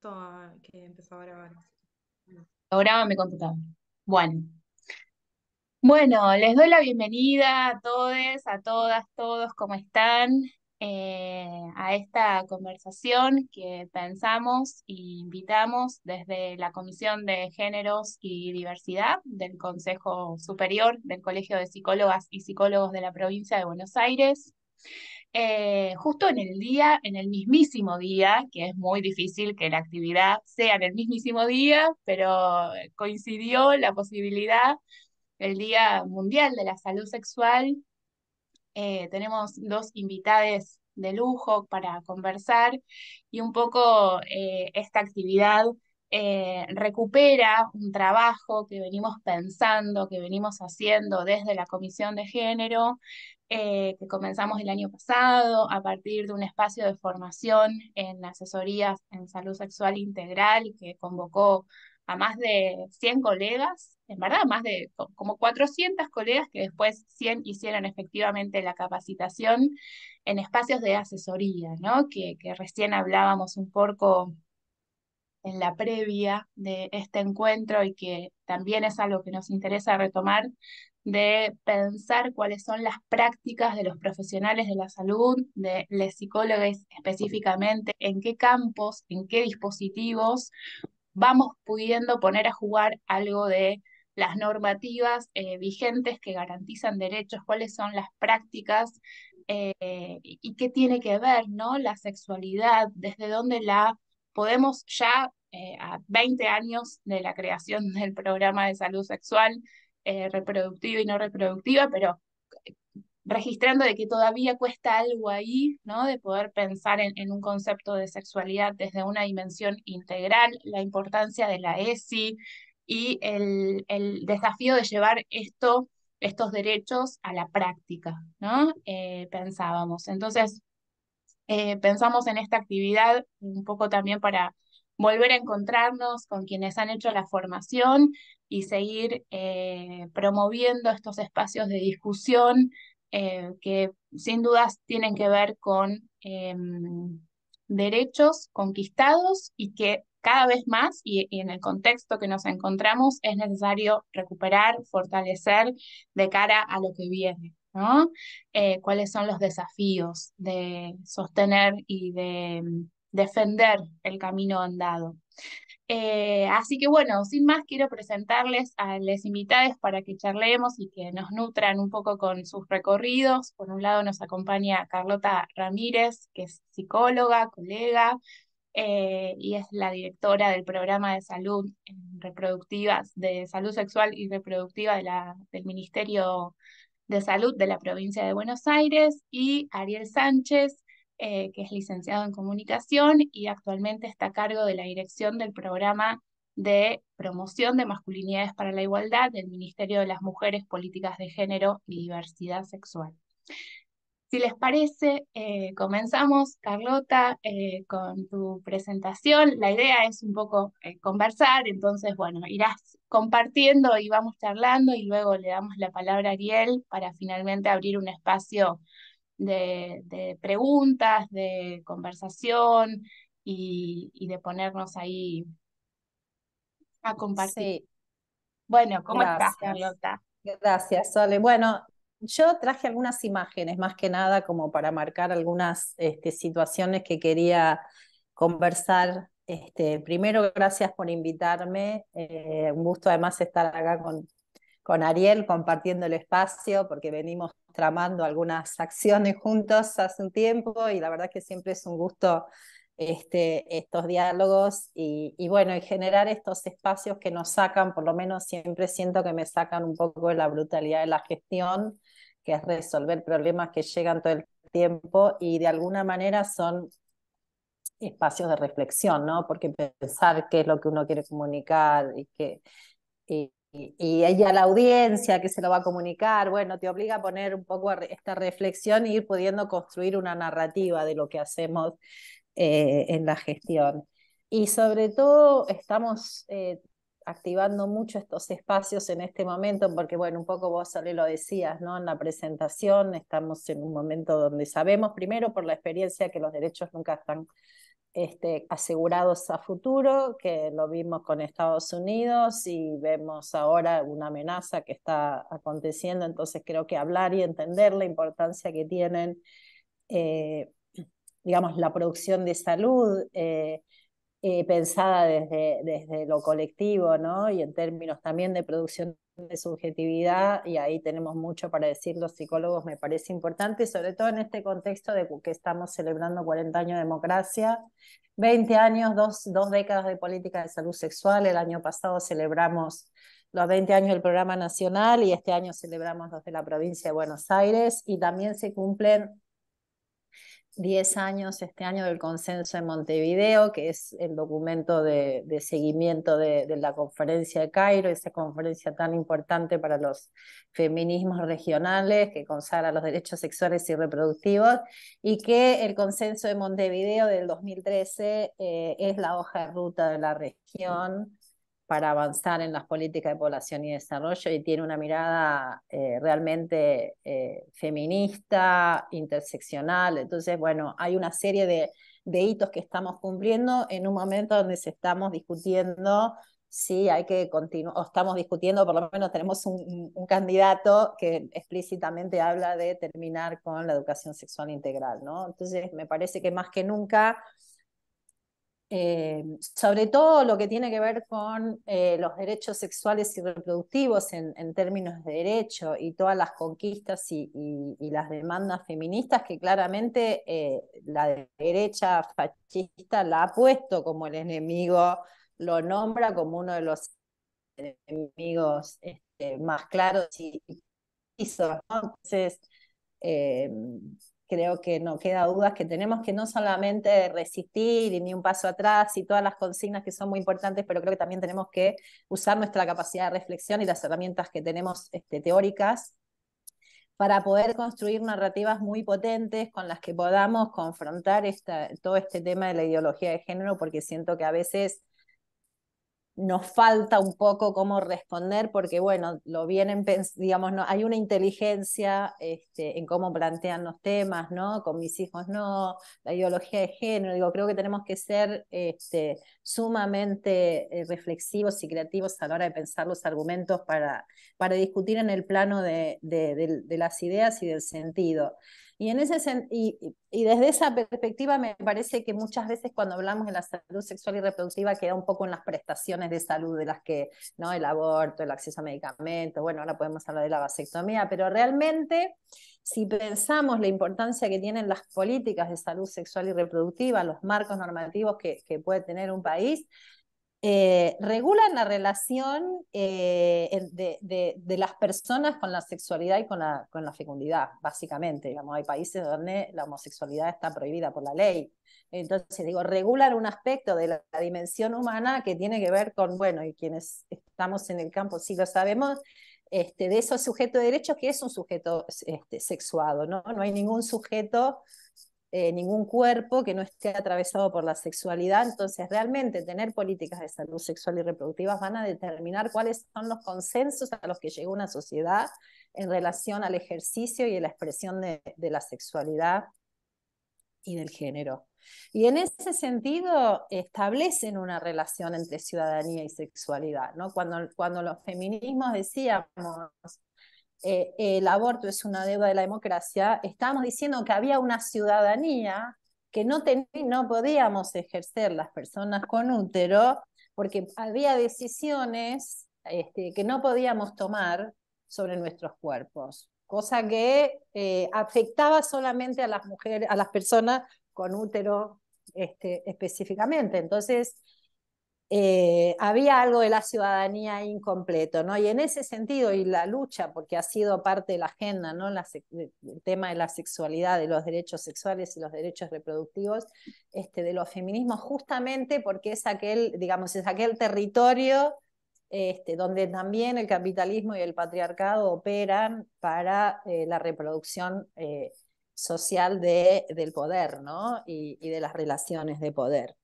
Que empezó a grabar. Programa mi computadora. Bueno, bueno, les doy la bienvenida a todos, a todas, todos, ¿cómo están? A esta conversación que pensamos e invitamos desde la Comisión de Géneros y Diversidad del Consejo Superior del Colegio de Psicólogas y Psicólogos de la Provincia de Buenos Aires. Justo en el día, en el mismísimo día, que es muy difícil que la actividad sea en el mismísimo día, pero coincidió la posibilidad, el Día Mundial de la Salud Sexual. Tenemos dos invitades de lujo para conversar y un poco esta actividad recupera un trabajo que venimos pensando, que venimos haciendo desde la Comisión de Género, que comenzamos el año pasado a partir de un espacio de formación en asesorías en salud sexual integral que convocó a más de 100 colegas, en verdad, más de como 400 colegas que después 100 hicieron efectivamente la capacitación en espacios de asesoría, ¿no? Que recién hablábamos un poco en la previa de este encuentro y que también es algo que nos interesa retomar, de pensar cuáles son las prácticas de los profesionales de la salud, de los psicólogos específicamente, en qué campos, en qué dispositivos vamos pudiendo poner a jugar algo de las normativas vigentes que garantizan derechos, cuáles son las prácticas y qué tiene que ver, ¿no? La sexualidad, desde dónde la podemos ya a 20 años de la creación del programa de salud sexual, reproductiva y no reproductiva, pero registrando de que todavía cuesta algo ahí, ¿no? De poder pensar en un concepto de sexualidad desde una dimensión integral, la importancia de la ESI y el desafío de llevar estos derechos a la práctica, ¿no? Pensábamos. Entonces, pensamos en esta actividad un poco también para volver a encontrarnos con quienes han hecho la formación y seguir promoviendo estos espacios de discusión que sin dudas tienen que ver con derechos conquistados y que cada vez más, y en el contexto que nos encontramos, es necesario recuperar, fortalecer de cara a lo que viene, ¿no? Cuáles son los desafíos de sostener y de defender el camino andado. Así que bueno, sin más quiero presentarles a los invitados para que charlemos y que nos nutran un poco con sus recorridos. Por un lado nos acompaña Carlota Ramírez, que es psicóloga, colega, y es la directora del programa de salud reproductivas, de salud sexual y reproductiva del Ministerio de Salud de la provincia de Buenos Aires, y Ariel Sánchez, que es licenciado en comunicación y actualmente está a cargo de la dirección del programa de promoción de masculinidades para la igualdad del Ministerio de las Mujeres, Políticas de Género y Diversidad Sexual. Si les parece, comenzamos, Carlota, con tu presentación. La idea es un poco conversar, entonces, bueno, irás compartiendo y vamos charlando y luego le damos la palabra a Ariel para finalmente abrir un espacio de preguntas, de conversación y de ponernos ahí a compartir. Sí, Bueno, ¿cómo estás, gracias. Carlota? Gracias, Sole. Bueno, yo traje algunas imágenes, más que nada como para marcar algunas situaciones que quería conversar. Primero, gracias por invitarme. Un gusto además estar acá con Ariel compartiendo el espacio, porque venimos tramando algunas acciones juntos hace un tiempo y la verdad que siempre es un gusto estos diálogos y bueno, y generar estos espacios que nos sacan, por lo menos siempre siento que me sacan un poco de la brutalidad de la gestión, que es resolver problemas que llegan todo el tiempo y de alguna manera son espacios de reflexión, ¿no? Porque pensar qué es lo que uno quiere comunicar y ella, la audiencia que se lo va a comunicar, bueno, te obliga a poner un poco esta reflexión e ir pudiendo construir una narrativa de lo que hacemos en la gestión. Y sobre todo estamos activando mucho estos espacios en este momento, porque bueno, un poco vos, Ale, lo decías, ¿no? En la presentación estamos en un momento donde sabemos, primero por la experiencia, que los derechos nunca están asegurados a futuro, que lo vimos con Estados Unidos y vemos ahora una amenaza que está aconteciendo. Entonces creo que hablar y entender la importancia que tienen, digamos, la producción de salud, pensada desde lo colectivo, ¿no? Y en términos también de producción de subjetividad, y ahí tenemos mucho para decir los psicólogos, me parece importante, sobre todo en este contexto de que estamos celebrando 40 años de democracia, 20 años, dos décadas de política de salud sexual. El año pasado celebramos los 20 años del Programa Nacional y este año celebramos los de la provincia de Buenos Aires, y también se cumplen 10 años este año del Consenso de Montevideo, que es el documento de seguimiento de la conferencia de Cairo, esa conferencia tan importante para los feminismos regionales que consagra los derechos sexuales y reproductivos, y que el Consenso de Montevideo del 2013 es la hoja de ruta de la región para avanzar en las políticas de población y desarrollo, y tiene una mirada realmente feminista, interseccional. Entonces, bueno, hay una serie de hitos que estamos cumpliendo en un momento donde se estamos discutiendo si hay que continuar, o estamos discutiendo, por lo menos tenemos un candidato que explícitamente habla de terminar con la educación sexual integral, ¿no? Entonces, me parece que más que nunca, sobre todo lo que tiene que ver con los derechos sexuales y reproductivos en términos de derecho, y todas las conquistas y las demandas feministas que claramente la derecha fascista la ha puesto como el enemigo, lo nombra como uno de los enemigos más claros y precisos, ¿no? Entonces, eh, creo que no queda dudas que tenemos que no solamente resistir y ni un paso atrás y todas las consignas que son muy importantes, pero creo que también tenemos que usar nuestra capacidad de reflexión y las herramientas que tenemos teóricas para poder construir narrativas muy potentes con las que podamos confrontar todo este tema de la ideología de género, porque siento que a veces nos falta un poco cómo responder, porque bueno, lo vienen, digamos, no, hay una inteligencia en cómo plantean los temas, ¿no? Con mis hijos no, la ideología de género, digo, creo que tenemos que ser sumamente reflexivos y creativos a la hora de pensar los argumentos para discutir en el plano de las ideas y del sentido. Y desde esa perspectiva me parece que muchas veces cuando hablamos de la salud sexual y reproductiva queda un poco en las prestaciones de salud de las que, ¿no? El aborto, el acceso a medicamentos, bueno, ahora podemos hablar de la vasectomía, pero realmente si pensamos la importancia que tienen las políticas de salud sexual y reproductiva, los marcos normativos que puede tener un país, regulan la relación de las personas con la sexualidad y con la fecundidad, básicamente. Digamos, hay países donde la homosexualidad está prohibida por la ley. Entonces, digo, regulan un aspecto de la dimensión humana que tiene que ver con, bueno, y quienes estamos en el campo sí lo sabemos, de esos sujetos de derechos, que es un sujeto sexuado, ¿no? No hay ningún sujeto, ningún cuerpo que no esté atravesado por la sexualidad. Entonces, realmente tener políticas de salud sexual y reproductivas van a determinar cuáles son los consensos a los que llega una sociedad en relación al ejercicio y a la expresión de la sexualidad y del género. Y en ese sentido establecen una relación entre ciudadanía y sexualidad, ¿no? Cuando los feminismos decíamos el aborto es una deuda de la democracia, estábamos diciendo que había una ciudadanía que no podíamos ejercer las personas con útero, porque había decisiones que no podíamos tomar sobre nuestros cuerpos, cosa que afectaba solamente a las mujeres, a las personas con útero específicamente. Entonces, había algo de la ciudadanía incompleto, ¿no? Y en ese sentido, y la lucha, porque ha sido parte de la agenda, ¿no? El tema de la sexualidad, de los derechos sexuales y los derechos reproductivos, de los feminismos, justamente porque es aquel, digamos, es aquel territorio donde también el capitalismo y el patriarcado operan para la reproducción social del poder, ¿no? Y de las relaciones de poder.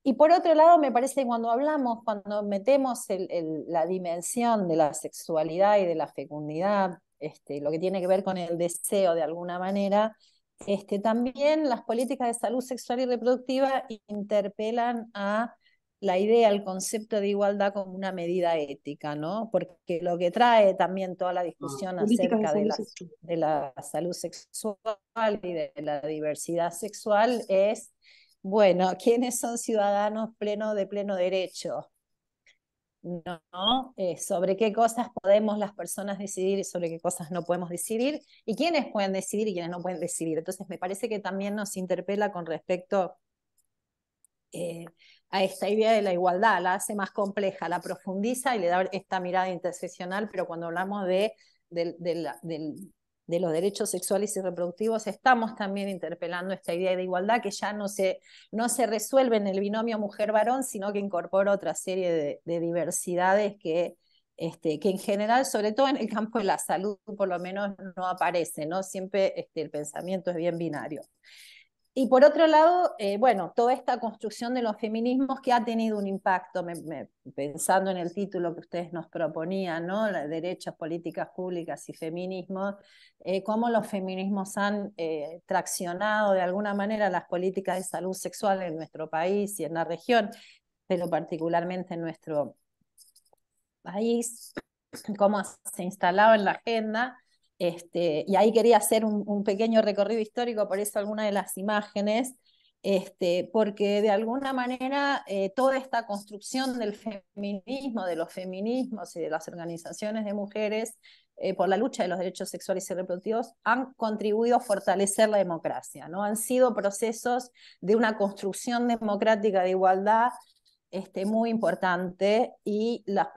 Y por otro lado, me parece que cuando metemos la dimensión de la sexualidad y de la fecundidad, lo que tiene que ver con el deseo de alguna manera, También las políticas de salud sexual y reproductiva interpelan a la idea, el concepto de igualdad como una medida ética, ¿no? Porque lo que trae también toda la discusión Políticas de acerca salud sexual. de la salud sexual y de la diversidad sexual es, bueno, ¿quiénes son ciudadanos de pleno derecho? ¿No? Sobre qué cosas podemos las personas decidir y sobre qué cosas no podemos decidir, y quiénes pueden decidir y quiénes no pueden decidir. Entonces me parece que también nos interpela con respecto a esta idea de la igualdad, la hace más compleja, la profundiza y le da esta mirada interseccional, pero cuando hablamos de los derechos sexuales y reproductivos, estamos también interpelando esta idea de igualdad que ya no se resuelve en el binomio mujer-varón, sino que incorpora otra serie de diversidades que en general, sobre todo en el campo de la salud, por lo menos no aparece, ¿no? Siempre el pensamiento es bien binario. Y por otro lado, bueno, toda esta construcción de los feminismos que ha tenido un impacto, pensando en el título que ustedes nos proponían, ¿no? Derechos, políticas públicas y feminismos, cómo los feminismos han traccionado de alguna manera las políticas de salud sexual en nuestro país y en la región, pero particularmente en nuestro país, cómo se instalaba en la agenda. Y ahí quería hacer un pequeño recorrido histórico, por eso algunas de las imágenes, porque de alguna manera toda esta construcción del feminismo, de los feminismos y de las organizaciones de mujeres por la lucha de los derechos sexuales y reproductivos han contribuido a fortalecer la democracia, ¿no? Han sido procesos de una construcción democrática de igualdad muy importante, y las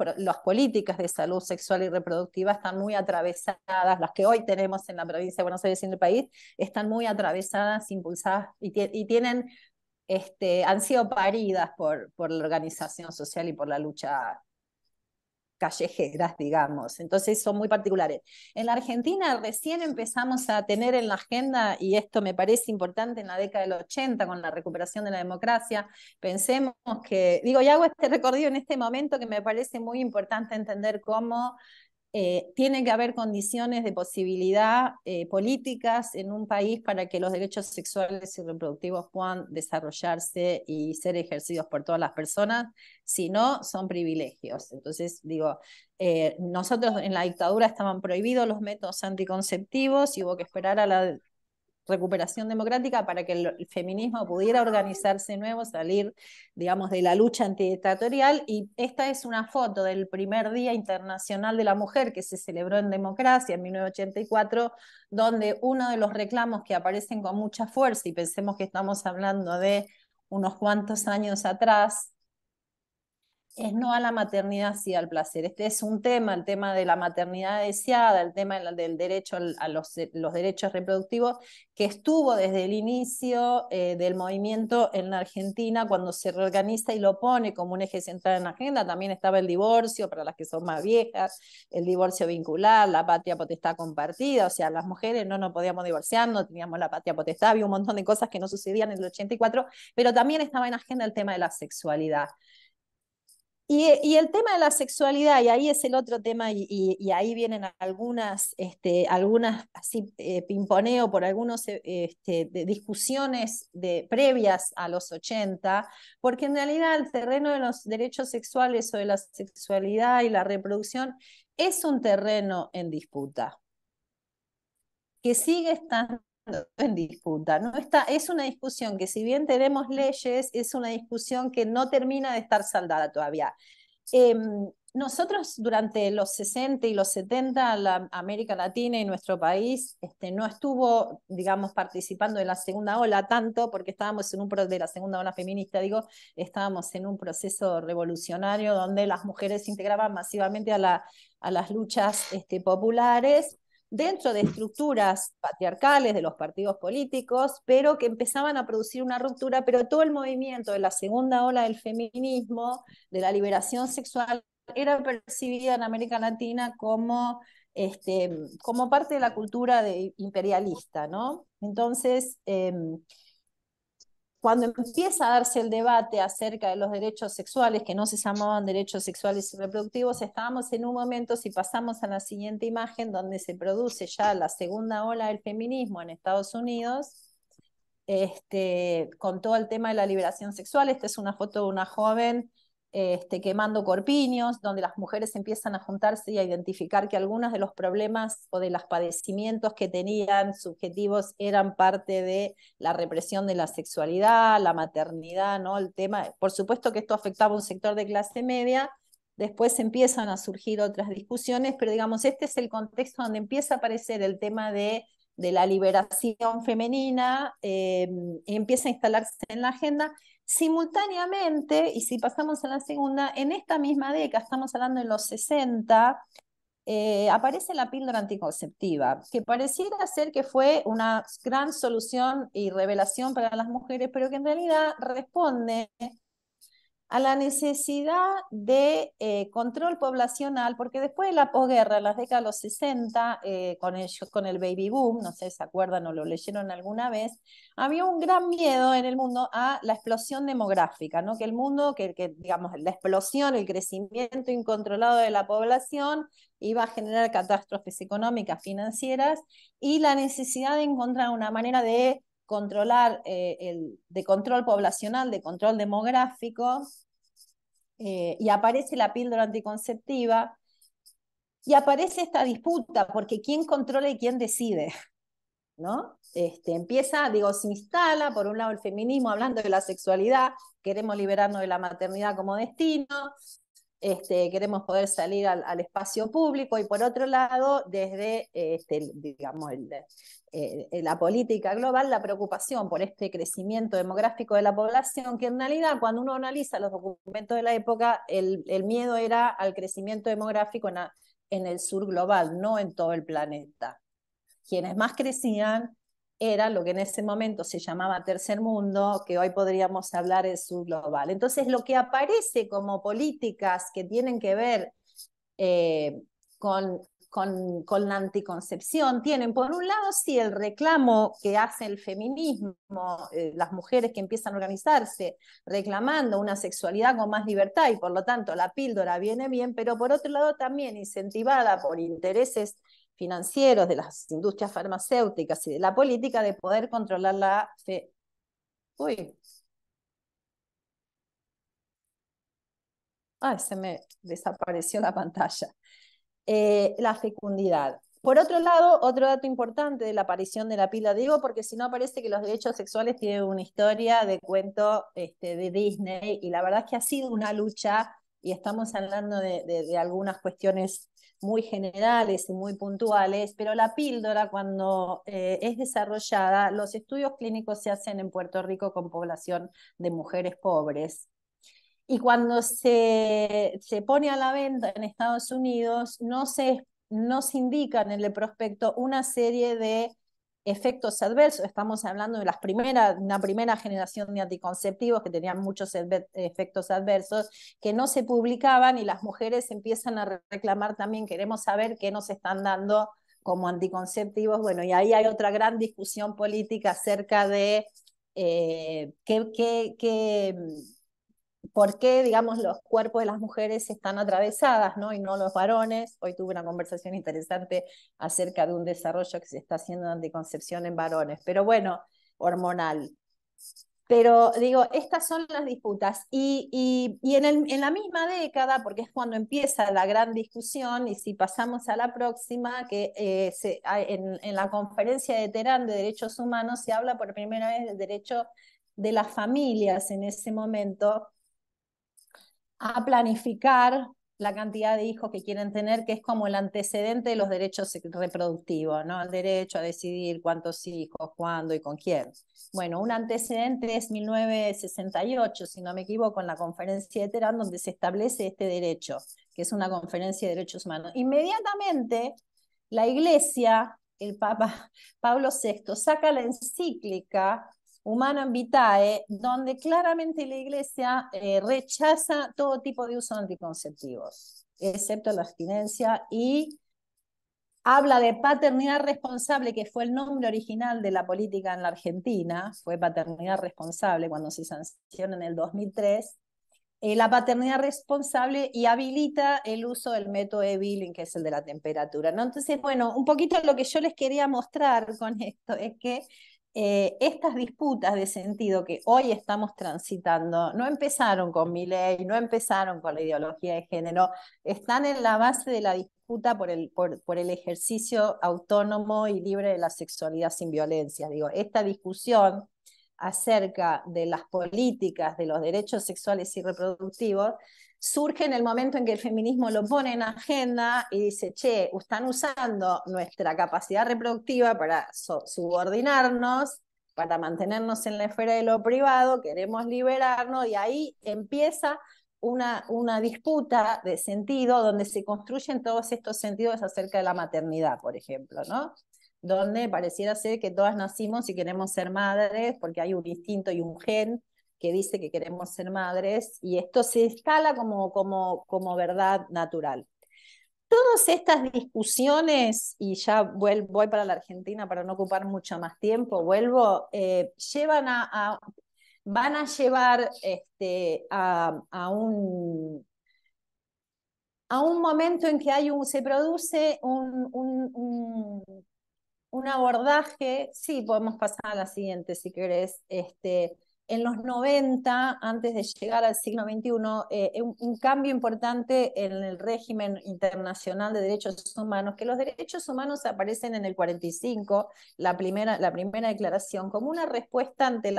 políticas de salud sexual y reproductiva están muy atravesadas, las que hoy tenemos en la provincia de Buenos Aires y en el país, están muy atravesadas, impulsadas y tienen, han sido paridas por la organización social y por la lucha callejeras, digamos. Entonces son muy particulares. En la Argentina recién empezamos a tener en la agenda, y esto me parece importante, en la década del 80, con la recuperación de la democracia. Pensemos que, digo, y hago este recorrido en este momento que me parece muy importante entender cómo tiene que haber condiciones de posibilidad políticas en un país para que los derechos sexuales y reproductivos puedan desarrollarse y ser ejercidos por todas las personas, si no, son privilegios. Entonces, digo, nosotros en la dictadura estaban prohibidos los métodos anticonceptivos y hubo que esperar a la recuperación democrática para que el feminismo pudiera organizarse de nuevo, salir, digamos, de la lucha antidictatorial. Y esta es una foto del primer Día Internacional de la Mujer que se celebró en democracia en 1984, donde uno de los reclamos que aparecen con mucha fuerza, y pensemos que estamos hablando de unos cuantos años atrás, es no a la maternidad, sí al placer. Este es un tema, el tema de la maternidad deseada, el tema del derecho a los derechos reproductivos, que estuvo desde el inicio del movimiento en la Argentina, cuando se reorganiza y lo pone como un eje central en la agenda. También estaba el divorcio, para las que son más viejas, el divorcio vincular, la patria potestad compartida, o sea, las mujeres no nos podíamos divorciar, no teníamos la patria potestad, había un montón de cosas que no sucedían en el 84, pero también estaba en agenda el tema de la sexualidad. Y el tema de la sexualidad, y ahí es el otro tema, y ahí vienen algunas así, pimponeo por algunos de discusiones previas a los 80, porque en realidad el terreno de los derechos sexuales o de la sexualidad y la reproducción es un terreno en disputa, que sigue estando en disputa. ¿No? Es una discusión que, si bien tenemos leyes, es una discusión que no termina de estar saldada todavía. Nosotros durante los 60 y los 70, la América Latina y nuestro país no estuvo, digamos, participando de la segunda ola tanto, porque estábamos en de la segunda ola feminista, digo, estábamos en un proceso revolucionario donde las mujeres se integraban masivamente a las luchas populares, dentro de estructuras patriarcales de los partidos políticos, pero que empezaban a producir una ruptura. Pero todo el movimiento de la segunda ola del feminismo, de la liberación sexual, era percibida en América Latina como parte de la cultura imperialista, ¿no? Entonces, cuando empieza a darse el debate acerca de los derechos sexuales, que no se llamaban derechos sexuales y reproductivos, estábamos en un momento, si pasamos a la siguiente imagen, donde se produce ya la segunda ola del feminismo en Estados Unidos, con todo el tema de la liberación sexual. Esta es una foto de una joven quemando corpiños, donde las mujeres empiezan a juntarse y a identificar que algunos de los problemas o de los padecimientos que tenían subjetivos eran parte de la represión de la sexualidad, la maternidad, ¿no? El tema, por supuesto que esto afectaba a un sector de clase media. Después empiezan a surgir otras discusiones, pero digamos, este es el contexto donde empieza a aparecer el tema de la liberación femenina, empieza a instalarse en la agenda. Simultáneamente, y si pasamos a la segunda, en esta misma década, estamos hablando de los 60, aparece la píldora anticonceptiva, que pareciera ser que fue una gran solución y revelación para las mujeres, pero que en realidad responde a la necesidad de control poblacional, porque después de la posguerra, en las décadas de los 60, con el baby boom, no sé si se acuerdan o lo leyeron alguna vez, había un gran miedo en el mundo a la explosión demográfica, ¿no? Que el mundo, digamos, la explosión, el crecimiento incontrolado de la población iba a generar catástrofes económicas, financieras, y la necesidad de encontrar una manera de controlar, de control poblacional, de control demográfico, y aparece la píldora anticonceptiva, y aparece esta disputa, porque ¿quién controla y quién decide? ¿No? Empieza, digo, se instala, por un lado el feminismo, hablando de la sexualidad, queremos liberarnos de la maternidad como destino, queremos poder salir al espacio público, y por otro lado, desde digamos, la política global, la preocupación por este crecimiento demográfico de la población, que en realidad cuando uno analiza los documentos de la época, el miedo era al crecimiento demográfico en el sur global, no en todo el planeta. Quienes más crecían era lo que en ese momento se llamaba tercer mundo, que hoy podríamos hablar del sur global. Entonces, lo que aparece como políticas que tienen que ver con la anticoncepción tienen, por un lado, sí, el reclamo que hace el feminismo, las mujeres que empiezan a organizarse, reclamando una sexualidad con más libertad, y por lo tanto la píldora viene bien, pero por otro lado también incentivada por intereses financieros de las industrias farmacéuticas y de la política, de poder controlar la fe. Uy. Ay, se me desapareció la pantalla. La fecundidad. Por otro lado, otro dato importante de la aparición de la píldora, digo porque si no parece que los derechos sexuales tienen una historia de cuento de Disney, y la verdad es que ha sido una lucha, y estamos hablando de algunas cuestiones muy generales y muy puntuales, pero la píldora, cuando es desarrollada, los estudios clínicos se hacen en Puerto Rico con población de mujeres pobres. Y cuando se pone a la venta en Estados Unidos, no se indican en el prospecto una serie de efectos adversos. Estamos hablando de una primera generación de anticonceptivos que tenían muchos efectos adversos que no se publicaban, y las mujeres empiezan a reclamar también, queremos saber qué nos están dando como anticonceptivos. Bueno, y ahí hay otra gran discusión política acerca de por qué, digamos, los cuerpos de las mujeres están atravesadas, ¿no? Y no los varones. Hoy tuve una conversación interesante acerca de un desarrollo que se está haciendo de anticoncepción en varones, pero bueno, hormonal. Pero digo, estas son las disputas. Y en la misma década, porque es cuando empieza la gran discusión, y si pasamos a la próxima, que en la conferencia de Teherán de Derechos Humanos se habla por primera vez del derecho de las familias en ese momento a planificar la cantidad de hijos que quieren tener, que es como el antecedente de los derechos reproductivos, ¿no? El derecho a decidir cuántos hijos, cuándo y con quién. Bueno, un antecedente es 1968, si no me equivoco, en la conferencia de Teherán, donde se establece este derecho, que es una conferencia de derechos humanos. Inmediatamente, la Iglesia, el Papa Pablo VI, saca la encíclica Humanum Vitae, donde claramente la Iglesia rechaza todo tipo de uso de anticonceptivos, excepto la abstinencia, y habla de paternidad responsable, que fue el nombre original de la política en la Argentina, fue paternidad responsable cuando se sancionó en el 2003, la paternidad responsable, y habilita el uso del método de Billing, que es el de la temperatura, ¿no? Entonces, bueno, un poquito lo que yo les quería mostrar con esto es que estas disputas de sentido que hoy estamos transitando no empezaron con Milei, no empezaron con la ideología de género, están en la base de la disputa por el ejercicio autónomo y libre de la sexualidad sin violencia. Digo, esta discusión acerca de las políticas de los derechos sexuales y reproductivos surge en el momento en que el feminismo lo pone en agenda y dice, che, están usando nuestra capacidad reproductiva para subordinarnos, para mantenernos en la esfera de lo privado, queremos liberarnos, y ahí empieza una disputa de sentido donde se construyen todos estos sentidos acerca de la maternidad, por ejemplo, ¿no? Donde pareciera ser que todas nacimos y queremos ser madres porque hay un instinto y un gen que dice que queremos ser madres, y esto se instala como verdad natural. Todas estas discusiones, y ya voy para la Argentina para no ocupar mucho más tiempo, van a llevar a un momento en que se produce un abordaje. Sí, podemos pasar a la siguiente si querés. En los 90, antes de llegar al siglo XXI, un cambio importante en el régimen internacional de derechos humanos, que los derechos humanos aparecen en el 45, la primera declaración, como una respuesta ante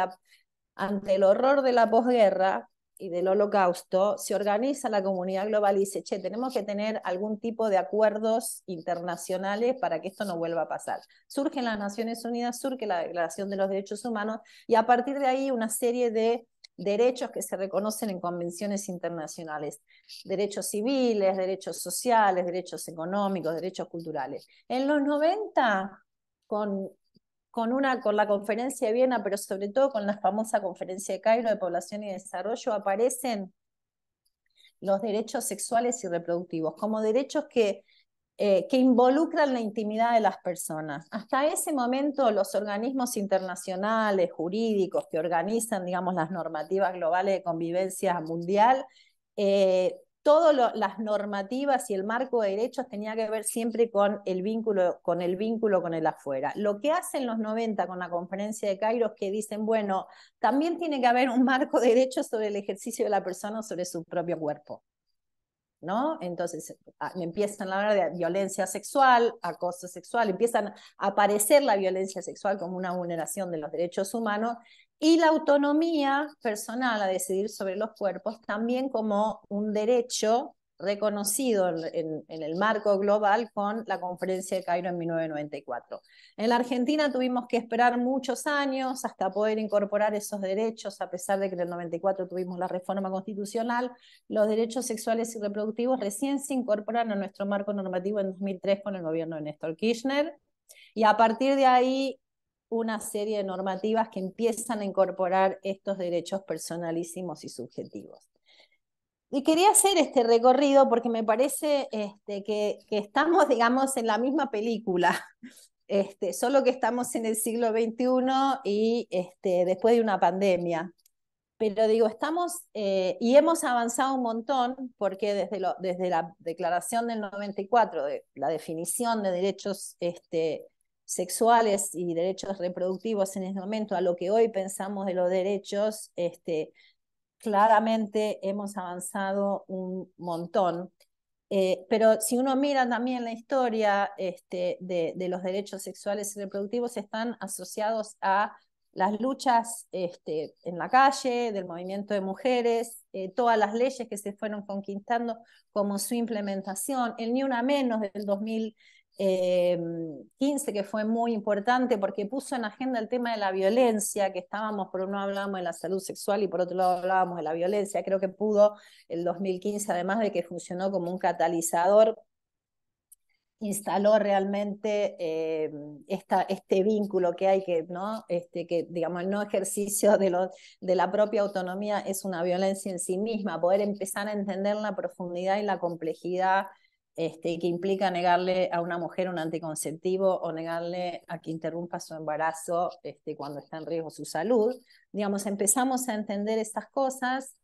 el horror de la posguerra y del Holocausto. Se organiza la comunidad global y dice, che, tenemos que tener algún tipo de acuerdos internacionales para que esto no vuelva a pasar. Surgen las Naciones Unidas, surge la Declaración de los Derechos Humanos, y a partir de ahí una serie de derechos que se reconocen en convenciones internacionales: derechos civiles, derechos sociales, derechos económicos, derechos culturales. En los 90, con la conferencia de Viena, pero sobre todo con la famosa conferencia de Cairo de Población y Desarrollo, aparecen los derechos sexuales y reproductivos como derechos que involucran la intimidad de las personas. Hasta ese momento, los organismos internacionales, jurídicos, que organizan, digamos, las normativas globales de convivencia mundial, todas las normativas y el marco de derechos tenía que ver siempre con el vínculo con el afuera. Lo que hacen los 90 con la conferencia de Cairo es que dicen, bueno, también tiene que haber un marco de derechos sobre el ejercicio de la persona sobre su propio cuerpo, ¿no? Entonces empiezan a hablar de violencia sexual, acoso sexual, empiezan a aparecer la violencia sexual como una vulneración de los derechos humanos, y la autonomía personal a decidir sobre los cuerpos también como un derecho reconocido en el marco global con la conferencia de Cairo en 1994. En la Argentina tuvimos que esperar muchos años hasta poder incorporar esos derechos, a pesar de que en el 94 tuvimos la reforma constitucional. Los derechos sexuales y reproductivos recién se incorporan a nuestro marco normativo en 2003 con el gobierno de Néstor Kirchner, y a partir de ahí una serie de normativas que empiezan a incorporar estos derechos personalísimos y subjetivos. Y quería hacer este recorrido porque me parece que estamos, digamos, en la misma película, solo que estamos en el siglo XXI y después de una pandemia. Pero digo, y hemos avanzado un montón, porque desde la declaración del 94, de la definición de derechos sexuales y derechos reproductivos en ese momento, a lo que hoy pensamos de los derechos, claramente hemos avanzado un montón. Pero si uno mira también la historia de los derechos sexuales y reproductivos, están asociados a las luchas en la calle, del movimiento de mujeres, todas las leyes que se fueron conquistando, como su implementación, el Ni Una Menos del 2015, que fue muy importante porque puso en agenda el tema de la violencia, que por un lado hablábamos de la salud sexual y por otro lado hablábamos de la violencia. Creo que pudo el 2015, además de que funcionó como un catalizador, instaló realmente este vínculo que hay, ¿no? Que digamos, el no ejercicio de la propia autonomía es una violencia en sí misma, poder empezar a entender la profundidad y la complejidad que implica negarle a una mujer un anticonceptivo o negarle a que interrumpa su embarazo cuando está en riesgo su salud. Digamos, empezamos a entender estas cosas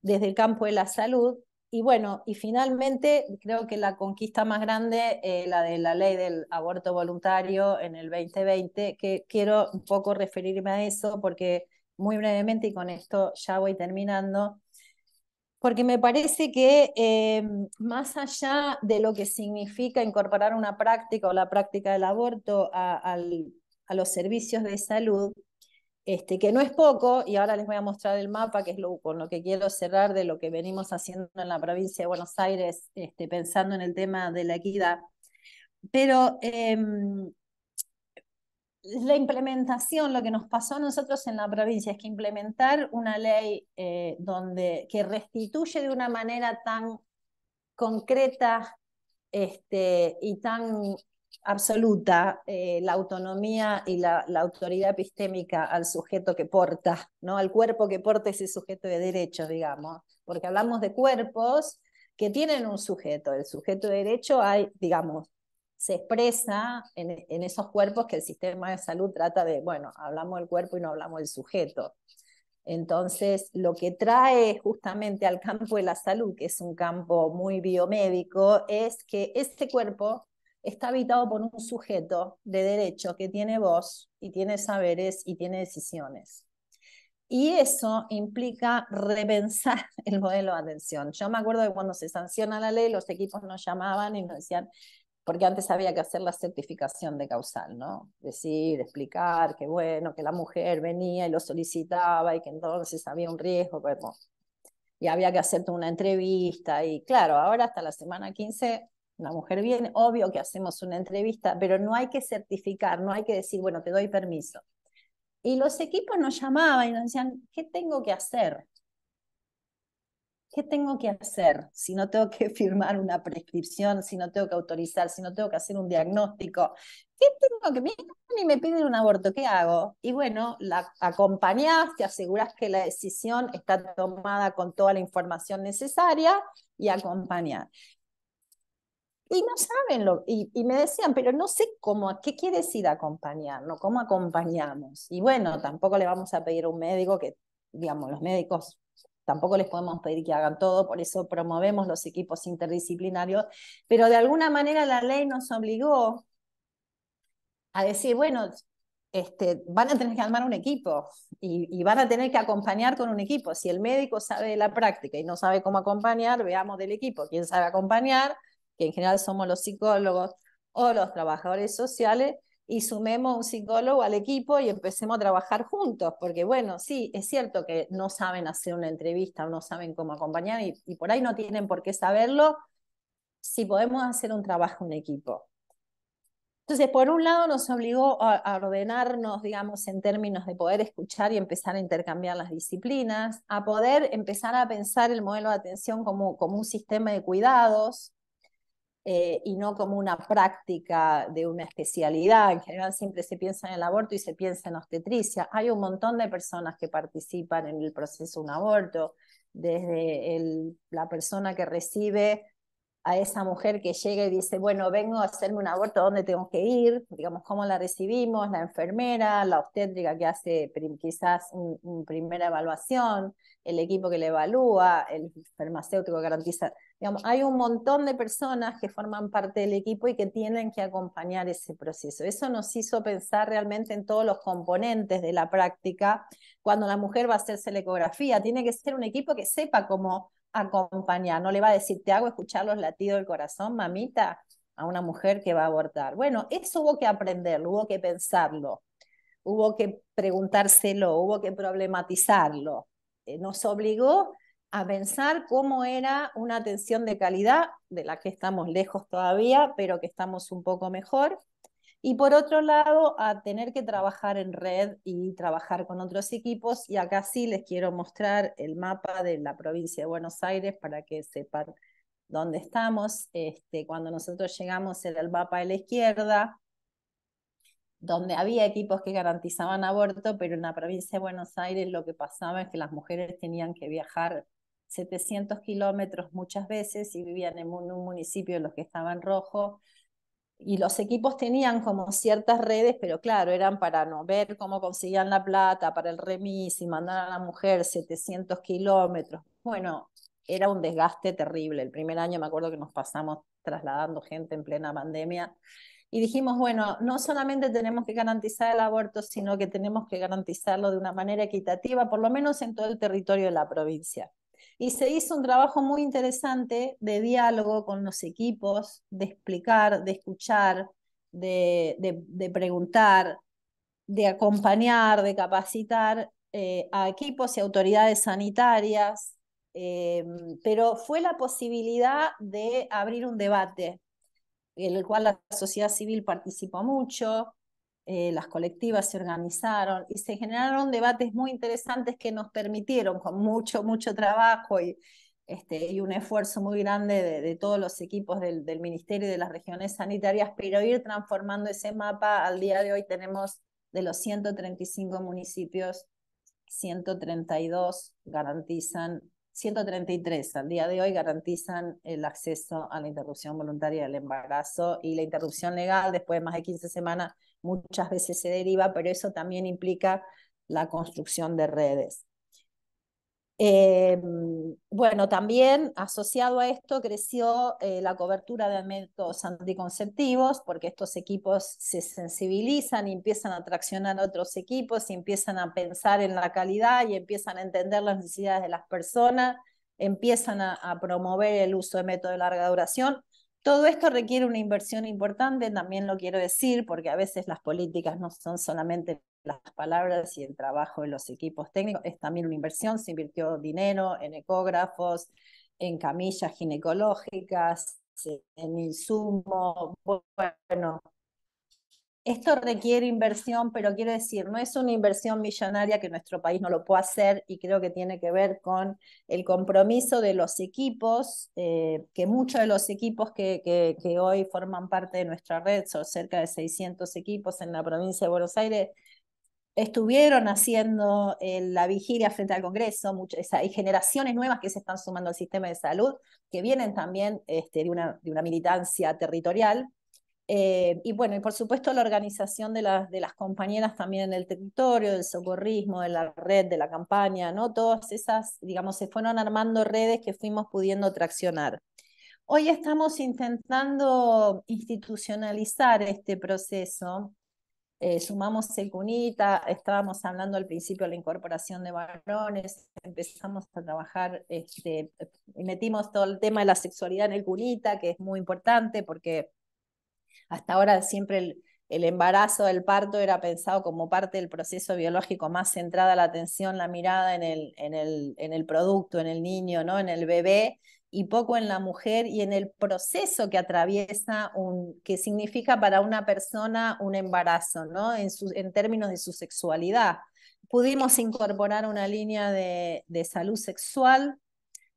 desde el campo de la salud. Y bueno, y finalmente creo que la conquista más grande, la de la ley del aborto voluntario en el 2020, que quiero un poco referirme a eso porque muy brevemente, y con esto ya voy terminando, porque me parece que más allá de lo que significa incorporar una práctica o la práctica del aborto a los servicios de salud, que no es poco, y ahora les voy a mostrar el mapa, que es con lo que quiero cerrar de lo que venimos haciendo en la provincia de Buenos Aires, pensando en el tema de la equidad, pero la implementación, lo que nos pasó a nosotros en la provincia es que implementar una ley que restituye de una manera tan concreta y tan absoluta la autonomía y la autoridad epistémica al sujeto que porta, ¿no? Al cuerpo que porta ese sujeto de derechos, digamos, porque hablamos de cuerpos que tienen un sujeto. El sujeto de derecho digamos, se expresa en esos cuerpos que el sistema de salud trata de, bueno, hablamos del cuerpo y no hablamos del sujeto. Entonces, lo que trae justamente al campo de la salud, que es un campo muy biomédico, es que este cuerpo está habitado por un sujeto de derecho que tiene voz y tiene saberes y tiene decisiones. Y eso implica repensar el modelo de atención. Yo me acuerdo de cuando se sanciona la ley, los equipos nos llamaban y nos decían, porque antes había que hacer la certificación de causal, ¿no? Decir, explicar que bueno, que la mujer venía y lo solicitaba y que entonces había un riesgo, bueno, y había que hacer una entrevista, y claro, ahora hasta la semana 15 la mujer viene, obvio que hacemos una entrevista, pero no hay que certificar, no hay que decir, bueno, te doy permiso. Y los equipos nos llamaban y nos decían, ¿qué tengo que hacer? ¿Qué tengo que hacer si no tengo que firmar una prescripción, si no tengo que autorizar, si no tengo que hacer un diagnóstico? ¿Qué tengo que y me piden un aborto? ¿Qué hago? Y bueno, la acompañás, te asegurás que la decisión está tomada con toda la información necesaria y acompañar. Y no saben y me decían, pero no sé cómo, ¿qué quiere decir acompañar? ¿No? ¿Cómo acompañamos? Y bueno, tampoco le vamos a pedir a un médico que, digamos, los médicos tampoco les podemos pedir que hagan todo, por eso promovemos los equipos interdisciplinarios, pero de alguna manera la ley nos obligó a decir, bueno, van a tener que armar un equipo y van a tener que acompañar con un equipo. Si el médico sabe de la práctica y no sabe cómo acompañar, veamos del equipo quién sabe acompañar, que en general somos los psicólogos o los trabajadores sociales, y sumemos un psicólogo al equipo y empecemos a trabajar juntos, porque bueno, sí, es cierto que no saben hacer una entrevista o no saben cómo acompañar y por ahí no tienen por qué saberlo si podemos hacer un trabajo en equipo. Entonces, por un lado nos obligó a ordenarnos, digamos, en términos de poder escuchar y empezar a intercambiar las disciplinas, a poder empezar a pensar el modelo de atención como un sistema de cuidados, y no como una práctica de una especialidad. En general siempre se piensa en el aborto y se piensa en obstetricia. Hay un montón de personas que participan en el proceso de un aborto, desde la persona que recibe a esa mujer que llega y dice, bueno, vengo a hacerme un aborto, ¿a dónde tengo que ir? Digamos, ¿cómo la recibimos? La enfermera, la obstétrica que hace quizás una primera evaluación, el equipo que le evalúa, el farmacéutico que garantiza. Digamos, hay un montón de personas que forman parte del equipo y que tienen que acompañar ese proceso. Eso nos hizo pensar realmente en todos los componentes de la práctica. Cuando la mujer va a hacerse la ecografía, tiene que ser un equipo que sepa cómo acompañar. No le va a decir, te hago escuchar los latidos del corazón, mamita, a una mujer que va a abortar. Bueno, eso hubo que aprenderlo, hubo que pensarlo, hubo que preguntárselo, hubo que problematizarlo. Nos obligó a pensar cómo era una atención de calidad, de la que estamos lejos todavía, pero que estamos un poco mejor. Y por otro lado, a tener que trabajar en red y trabajar con otros equipos. Y acá sí les quiero mostrar el mapa de la provincia de Buenos Aires para que sepan dónde estamos. Cuando nosotros llegamos era el mapa de la izquierda, donde había equipos que garantizaban aborto, pero en la provincia de Buenos Aires lo que pasaba es que las mujeres tenían que viajar 700 kilómetros muchas veces y vivían en un municipio en los que estaba en rojo. Y los equipos tenían como ciertas redes, pero claro, eran para no ver cómo conseguían la plata para el remis y mandar a la mujer 700 kilómetros. Bueno, era un desgaste terrible. El primer año me acuerdo que nos pasamos trasladando gente en plena pandemia y dijimos, bueno, no solamente tenemos que garantizar el aborto, sino que tenemos que garantizarlo de una manera equitativa, por lo menos en todo el territorio de la provincia. Y se hizo un trabajo muy interesante de diálogo con los equipos, de explicar, de escuchar, de preguntar, de acompañar, de capacitar a equipos y autoridades sanitarias, pero fue la posibilidad de abrir un debate en el cual la sociedad civil participó mucho, las colectivas se organizaron y se generaron debates muy interesantes que nos permitieron, con mucho trabajo y un esfuerzo muy grande de todos los equipos del Ministerio y de las regiones sanitarias, pero ir transformando ese mapa. Al día de hoy tenemos de los 135 municipios, 132 garantizan, 133 al día de hoy garantizan el acceso a la interrupción voluntaria del embarazo, y la interrupción legal después de más de 15 semanas muchas veces se deriva, pero eso también implica la construcción de redes. Bueno, también asociado a esto creció la cobertura de métodos anticonceptivos, porque estos equipos se sensibilizan y empiezan a traccionar a otros equipos y empiezan a pensar en la calidad y empiezan a entender las necesidades de las personas, empiezan a promover el uso de métodos de larga duración. Todo esto requiere una inversión importante, también lo quiero decir, porque a veces las políticas no son solamente las palabras y el trabajo de los equipos técnicos, es también una inversión. Se invirtió dinero en ecógrafos, en camillas ginecológicas, en insumos. Bueno, esto requiere inversión, pero quiero decir, no es una inversión millonaria que nuestro país no lo pueda hacer, y creo que tiene que ver con el compromiso de los equipos, que muchos de los equipos que hoy forman parte de nuestra red, son cerca de 600 equipos en la provincia de Buenos Aires, estuvieron haciendo la vigilia frente al Congreso. Hay generaciones nuevas que se están sumando al sistema de salud, que vienen también de una militancia territorial. Y bueno, y por supuesto la organización de las compañeras también en el territorio, del socorrismo, de la red, de la campaña, ¿no? Todas esas, digamos, se fueron armando redes que fuimos pudiendo traccionar. Hoy estamos intentando institucionalizar este proceso. Sumamos el CUNITA, estábamos hablando al principio de la incorporación de varones, empezamos a trabajar, metimos todo el tema de la sexualidad en el CUNITA, que es muy importante porque hasta ahora siempre el embarazo, el parto era pensado como parte del proceso biológico, más centrada la atención, la mirada en el producto, en el niño, ¿no? En el bebé, y poco en la mujer y en el proceso que atraviesa, que significa para una persona un embarazo, ¿no? En términos de su sexualidad. Pudimos incorporar una línea de salud sexual,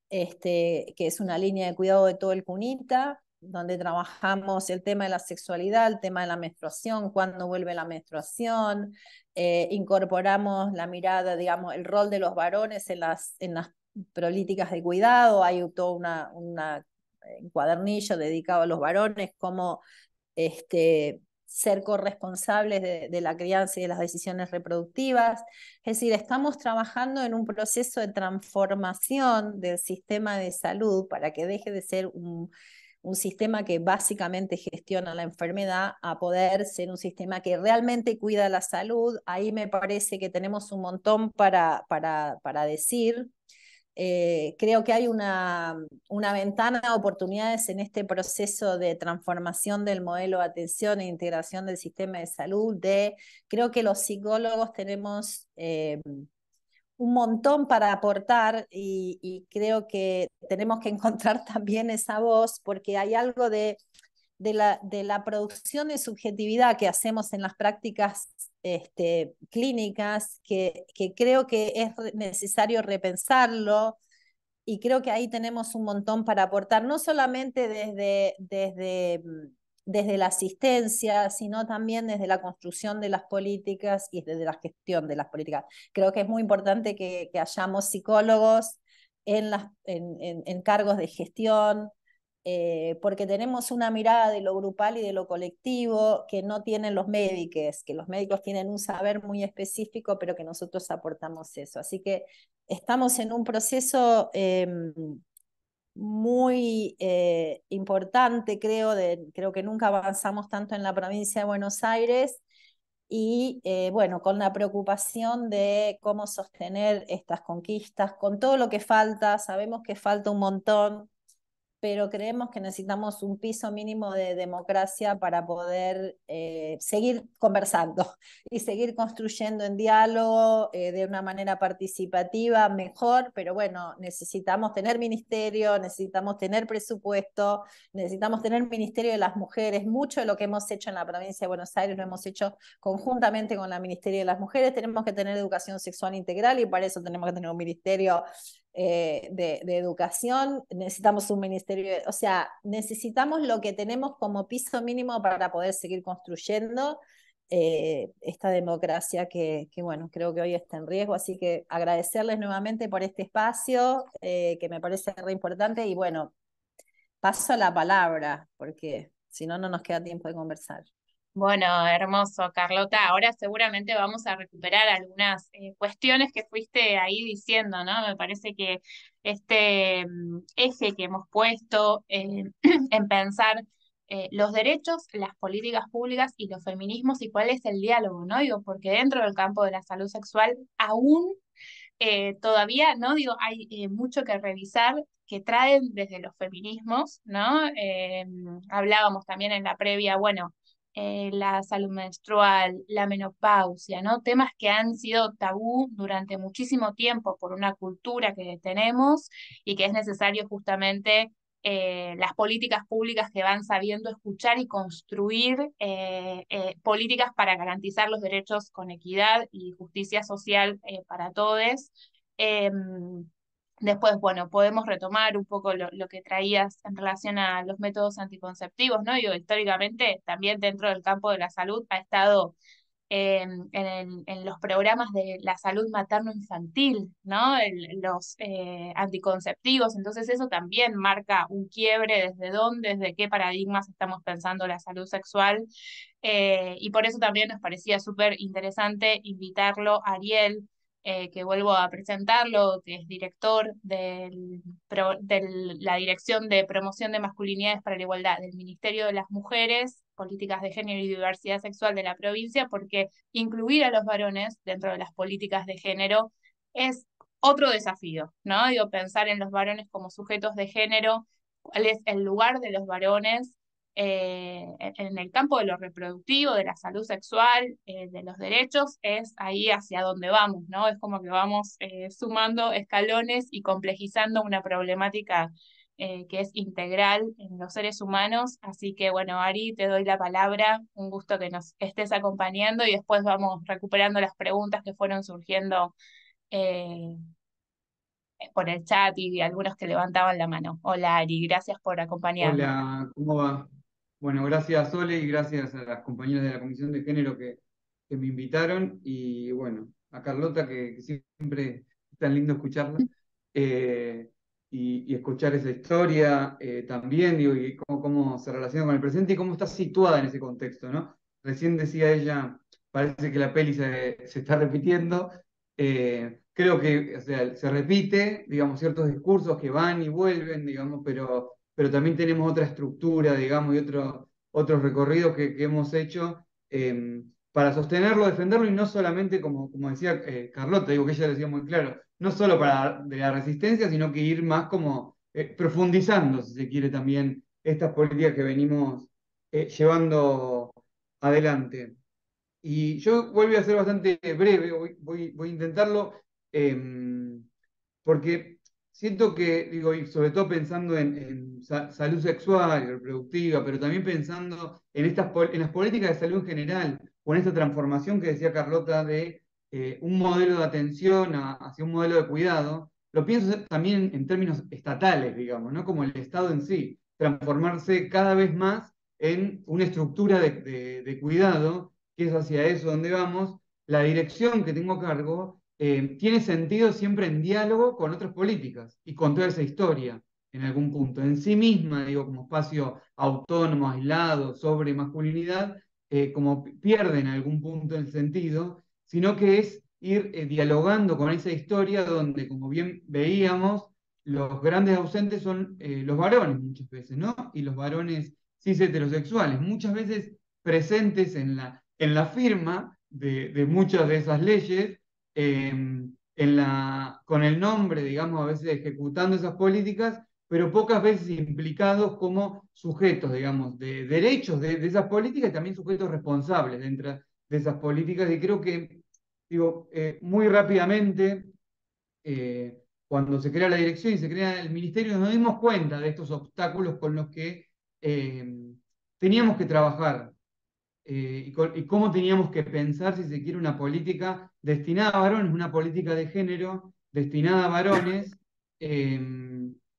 que es una línea de cuidado de todo el CUNITA, donde trabajamos el tema de la sexualidad, el tema de la menstruación, cuándo vuelve la menstruación, incorporamos la mirada, digamos, el rol de los varones en las políticas de cuidado. Hay todo un cuadernillo dedicado a los varones, cómo ser corresponsables de la crianza y de las decisiones reproductivas. Es decir, estamos trabajando en un proceso de transformación del sistema de salud para que deje de ser un sistema que básicamente gestiona la enfermedad a poder ser un sistema que realmente cuida la salud. Ahí me parece que tenemos un montón para decir. Creo que hay una ventana de oportunidades en este proceso de transformación del modelo de atención e integración del sistema de salud. Creo que los psicólogos tenemos un montón para aportar, y creo que tenemos que encontrar también esa voz, porque hay algo de la producción de subjetividad que hacemos en las prácticas clínicas, que creo que es necesario repensarlo, y creo que ahí tenemos un montón para aportar, no solamente desde la asistencia, sino también desde la construcción de las políticas y desde la gestión de las políticas. Creo que es muy importante que hayamos psicólogos en cargos de gestión, porque tenemos una mirada de lo grupal y de lo colectivo que no tienen los médicos, que los médicos tienen un saber muy específico, pero que nosotros aportamos eso. Así que estamos en un proceso muy importante, creo que nunca avanzamos tanto en la provincia de Buenos Aires, y bueno, con la preocupación de cómo sostener estas conquistas, con todo lo que falta. Sabemos que falta un montón, pero creemos que necesitamos un piso mínimo de democracia para poder seguir conversando y seguir construyendo en diálogo de una manera participativa mejor. Pero bueno, necesitamos tener ministerio, necesitamos tener presupuesto, necesitamos tener Ministerio de las Mujeres. Mucho de lo que hemos hecho en la provincia de Buenos Aires lo hemos hecho conjuntamente con la Ministerio de las Mujeres. Tenemos que tener educación sexual integral, y para eso tenemos que tener un ministerio de educación. Necesitamos un ministerio, o sea, necesitamos lo que tenemos como piso mínimo para poder seguir construyendo esta democracia que, bueno, creo que hoy está en riesgo. Así que agradecerles nuevamente por este espacio, que me parece re importante, y bueno, paso la palabra, porque si no, no nos queda tiempo de conversar. Bueno, hermoso, Carlota. Ahora seguramente vamos a recuperar algunas cuestiones que fuiste ahí diciendo, ¿no? Me parece que este eje que hemos puesto en pensar los derechos, las políticas públicas y los feminismos, y cuál es el diálogo, ¿no? Digo, porque dentro del campo de la salud sexual aún todavía, ¿no? Digo, hay mucho que revisar que traen desde los feminismos, ¿no? Hablábamos también en la previa, bueno, la salud menstrual, la menopausia, ¿no? Temas que han sido tabú durante muchísimo tiempo por una cultura que tenemos, y que es necesario justamente las políticas públicas que van sabiendo escuchar y construir políticas para garantizar los derechos con equidad y justicia social para todos. Después, bueno, podemos retomar un poco lo que traías en relación a los métodos anticonceptivos, ¿no? Digo, históricamente también dentro del campo de la salud ha estado en los programas de la salud materno-infantil, ¿no? Los anticonceptivos. Entonces eso también marca un quiebre desde dónde, desde qué paradigmas estamos pensando la salud sexual. Y por eso también nos parecía súper interesante invitarlo a Ariel, que vuelvo a presentarlo, que es director de la Dirección de Promoción de Masculinidades para la Igualdad del Ministerio de las Mujeres, Políticas de Género y Diversidad Sexual de la provincia, porque incluir a los varones dentro de las políticas de género es otro desafío, ¿no? Digo, pensar en los varones como sujetos de género, cuál es el lugar de los varones en el campo de lo reproductivo, de la salud sexual, de los derechos. Es ahí hacia donde vamos, ¿no? Es como que vamos sumando escalones y complejizando una problemática que es integral en los seres humanos. Así que bueno, Ari, te doy la palabra, un gusto que nos estés acompañando, y después vamos recuperando las preguntas que fueron surgiendo eh, por el chat y algunos que levantaban la mano. Hola Ari, gracias por acompañarnos. Hola, ¿cómo va? Bueno, gracias Sole y gracias a las compañeras de la Comisión de Género que me invitaron, y bueno, a Carlota, que siempre es tan lindo escucharla, eh, y escuchar esa historia también, digo, y cómo se relaciona con el presente y cómo está situada en ese contexto, ¿no? Recién decía ella, parece que la peli se está repitiendo. Creo que, o sea, se repite, digamos, ciertos discursos que van y vuelven, digamos, pero también tenemos otra estructura, digamos, y otros recorridos que hemos hecho para sostenerlo, defenderlo, y no solamente, como decía Carlota, digo, que ella decía muy claro, no solo para de la resistencia, sino que ir más como profundizando, si se quiere, también estas políticas que venimos llevando adelante. Y yo voy a ser bastante breve, voy a intentarlo, porque siento que, digo, y sobre todo pensando en salud sexual y reproductiva, pero también pensando en, en las políticas de salud en general, o en esta transformación que decía Carlota de un modelo de atención hacia un modelo de cuidado, lo pienso también en términos estatales, digamos, ¿no? Como el Estado en sí, transformarse cada vez más en una estructura de cuidado, que es hacia eso donde vamos. La dirección que tengo a cargo tiene sentido siempre en diálogo con otras políticas y con toda esa historia en algún punto. En sí misma, digo, como espacio autónomo, aislado, sobre masculinidad, como pierde en algún punto el sentido, sino que es ir dialogando con esa historia donde, como bien veíamos, los grandes ausentes son los varones muchas veces, ¿no? Y los varones cis heterosexuales, muchas veces presentes en la firma de muchas de esas leyes, con el nombre, digamos, a veces ejecutando esas políticas, pero pocas veces implicados como sujetos, digamos, de derechos de esas políticas y también sujetos responsables dentro de esas políticas. Y creo que, digo, muy rápidamente, cuando se crea la dirección y se crea el ministerio, nos dimos cuenta de estos obstáculos con los que teníamos que trabajar, y cómo teníamos que pensar, si se quiere, una política destinada a varones, una política de género destinada a varones, eh,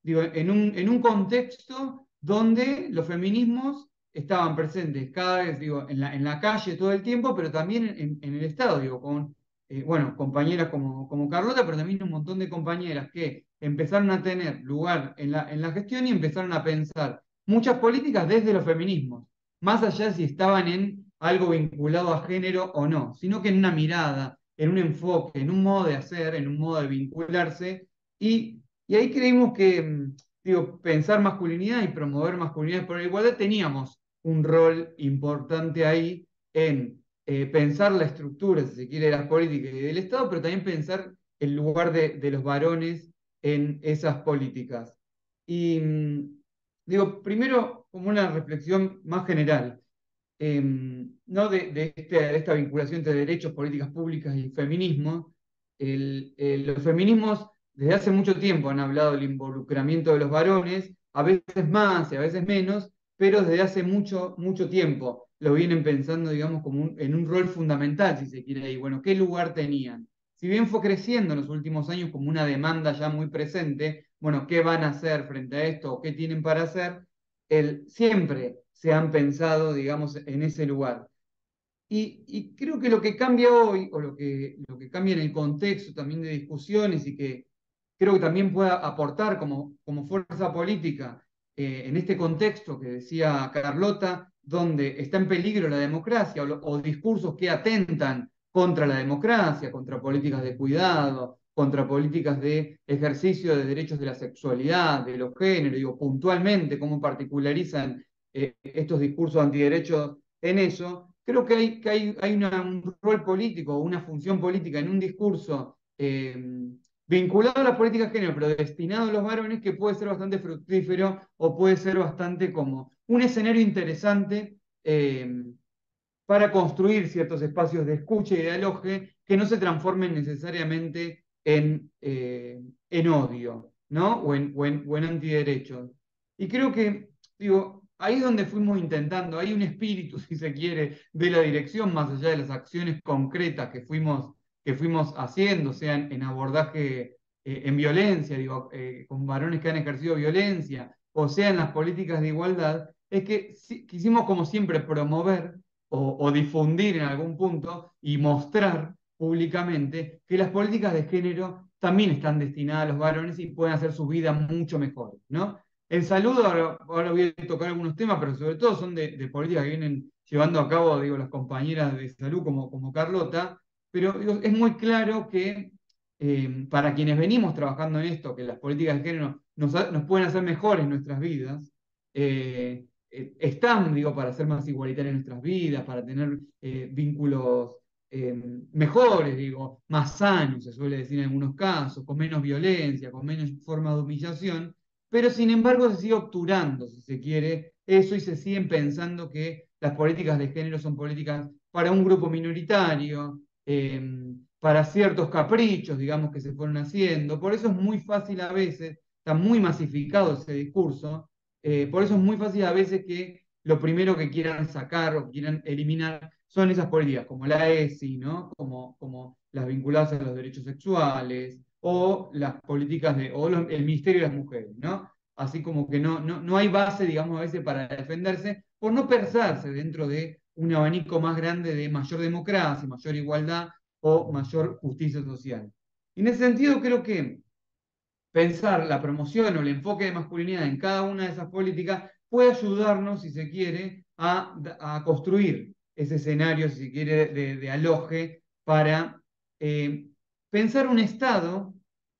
digo, en un contexto donde los feminismos estaban presentes cada vez, digo, en la calle todo el tiempo, pero también en el Estado, digo, con, bueno, compañeras como Carlota, pero también un montón de compañeras que empezaron a tener lugar en la gestión y empezaron a pensar muchas políticas desde los feminismos, más allá de si estaban en algo vinculado a género o no, sino que en una mirada, en un enfoque, en un modo de hacer, en un modo de vincularse, y ahí creímos que, digo, pensar masculinidad y promover masculinidad por la igualdad, teníamos un rol importante ahí en pensar la estructura, si se quiere, de las políticas y del Estado, pero también pensar el lugar de los varones en esas políticas. Y digo, primero, como una reflexión más general, ¿no? De esta vinculación entre derechos, políticas públicas y feminismo. Los feminismos desde hace mucho tiempo han hablado del involucramiento de los varones, a veces más y a veces menos, pero desde hace mucho, mucho tiempo lo vienen pensando, digamos, como en un rol fundamental, si se quiere, y bueno, ¿qué lugar tenían? Si bien fue creciendo en los últimos años como una demanda ya muy presente, bueno, ¿qué van a hacer frente a esto o qué tienen para hacer? Siempre se han pensado, digamos, en ese lugar. Y creo que lo que cambia hoy, o lo que cambia en el contexto también de discusiones y que creo que también pueda aportar como fuerza política en este contexto que decía Carlota, donde está en peligro la democracia o discursos que atentan contra la democracia, contra políticas de cuidado, contra políticas de ejercicio de derechos de la sexualidad, de los géneros, digo, puntualmente cómo particularizan estos discursos antiderechos en eso. Creo que hay un rol político, una función política en un discurso vinculado a la política de género, pero destinado a los varones, que puede ser bastante fructífero o puede ser bastante como un escenario interesante para construir ciertos espacios de escucha y de aloje que no se transformen necesariamente en odio, ¿no? O en antiderechos. Y creo que, digo, ahí es donde fuimos intentando, hay un espíritu, si se quiere, de la dirección, más allá de las acciones concretas que fuimos haciendo, sean en abordaje en violencia, digo, con varones que han ejercido violencia, o sea en las políticas de igualdad, es que quisimos como siempre promover o difundir en algún punto y mostrar públicamente que las políticas de género también están destinadas a los varones y pueden hacer sus vidas mucho mejores, ¿no? En salud, ahora voy a tocar algunos temas, pero sobre todo son de políticas que vienen llevando a cabo, digo, las compañeras de salud como Carlota, pero digo, es muy claro que para quienes venimos trabajando en esto, que las políticas de género nos pueden hacer mejores nuestras vidas, están, digo, para ser más igualitarias en nuestras vidas, para tener vínculos mejores, digo, más sanos, se suele decir en algunos casos, con menos violencia, con menos formas de humillación, pero sin embargo se sigue obturando, si se quiere, eso y se siguen pensando que las políticas de género son políticas para un grupo minoritario, para ciertos caprichos, digamos, que se fueron haciendo. Por eso es muy fácil a veces, está muy masificado ese discurso, por eso es muy fácil a veces que lo primero que quieran sacar o quieran eliminar son esas políticas, como la ESI, ¿no? Como las vinculadas a los derechos sexuales, o las políticas el Ministerio de las Mujeres, ¿no? Así como que no hay base, digamos, a veces para defenderse, por no pensarse dentro de un abanico más grande de mayor democracia, mayor igualdad, o mayor justicia social. Y en ese sentido creo que pensar la promoción o el enfoque de masculinidad en cada una de esas políticas puede ayudarnos, si se quiere, a construir ese escenario, si se quiere, de aloje para pensar un Estado,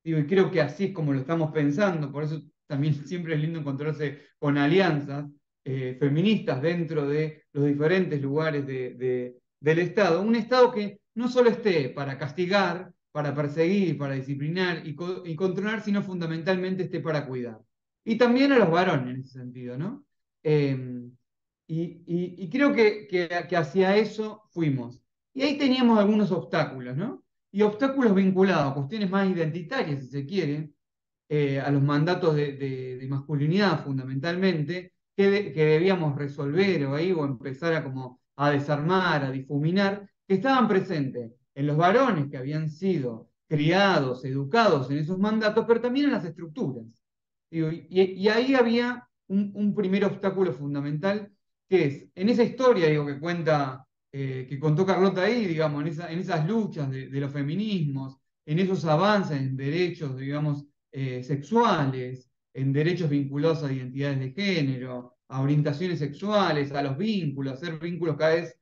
digo, y creo que así es como lo estamos pensando, por eso también siempre es lindo encontrarse con alianzas feministas dentro de los diferentes lugares del Estado, un Estado que no solo esté para castigar, para perseguir, para disciplinar y controlar, sino fundamentalmente esté para cuidar. Y también a los varones en ese sentido, ¿no? Eh, y creo que hacia eso fuimos. Y ahí teníamos algunos obstáculos, ¿no? Y obstáculos vinculados a cuestiones más identitarias, si se quiere, a los mandatos de masculinidad fundamentalmente, que debíamos resolver o empezar a desarmar, a difuminar, que estaban presentes en los varones que habían sido criados, educados en esos mandatos, pero también en las estructuras. Y ahí había un primer obstáculo fundamental, que es, en esa historia que cuenta, que contó Carlota ahí, digamos, en esas luchas de los feminismos, en esos avances en derechos, digamos, sexuales, en derechos vinculados a identidades de género, a orientaciones sexuales, a los vínculos, a hacer vínculos cada vez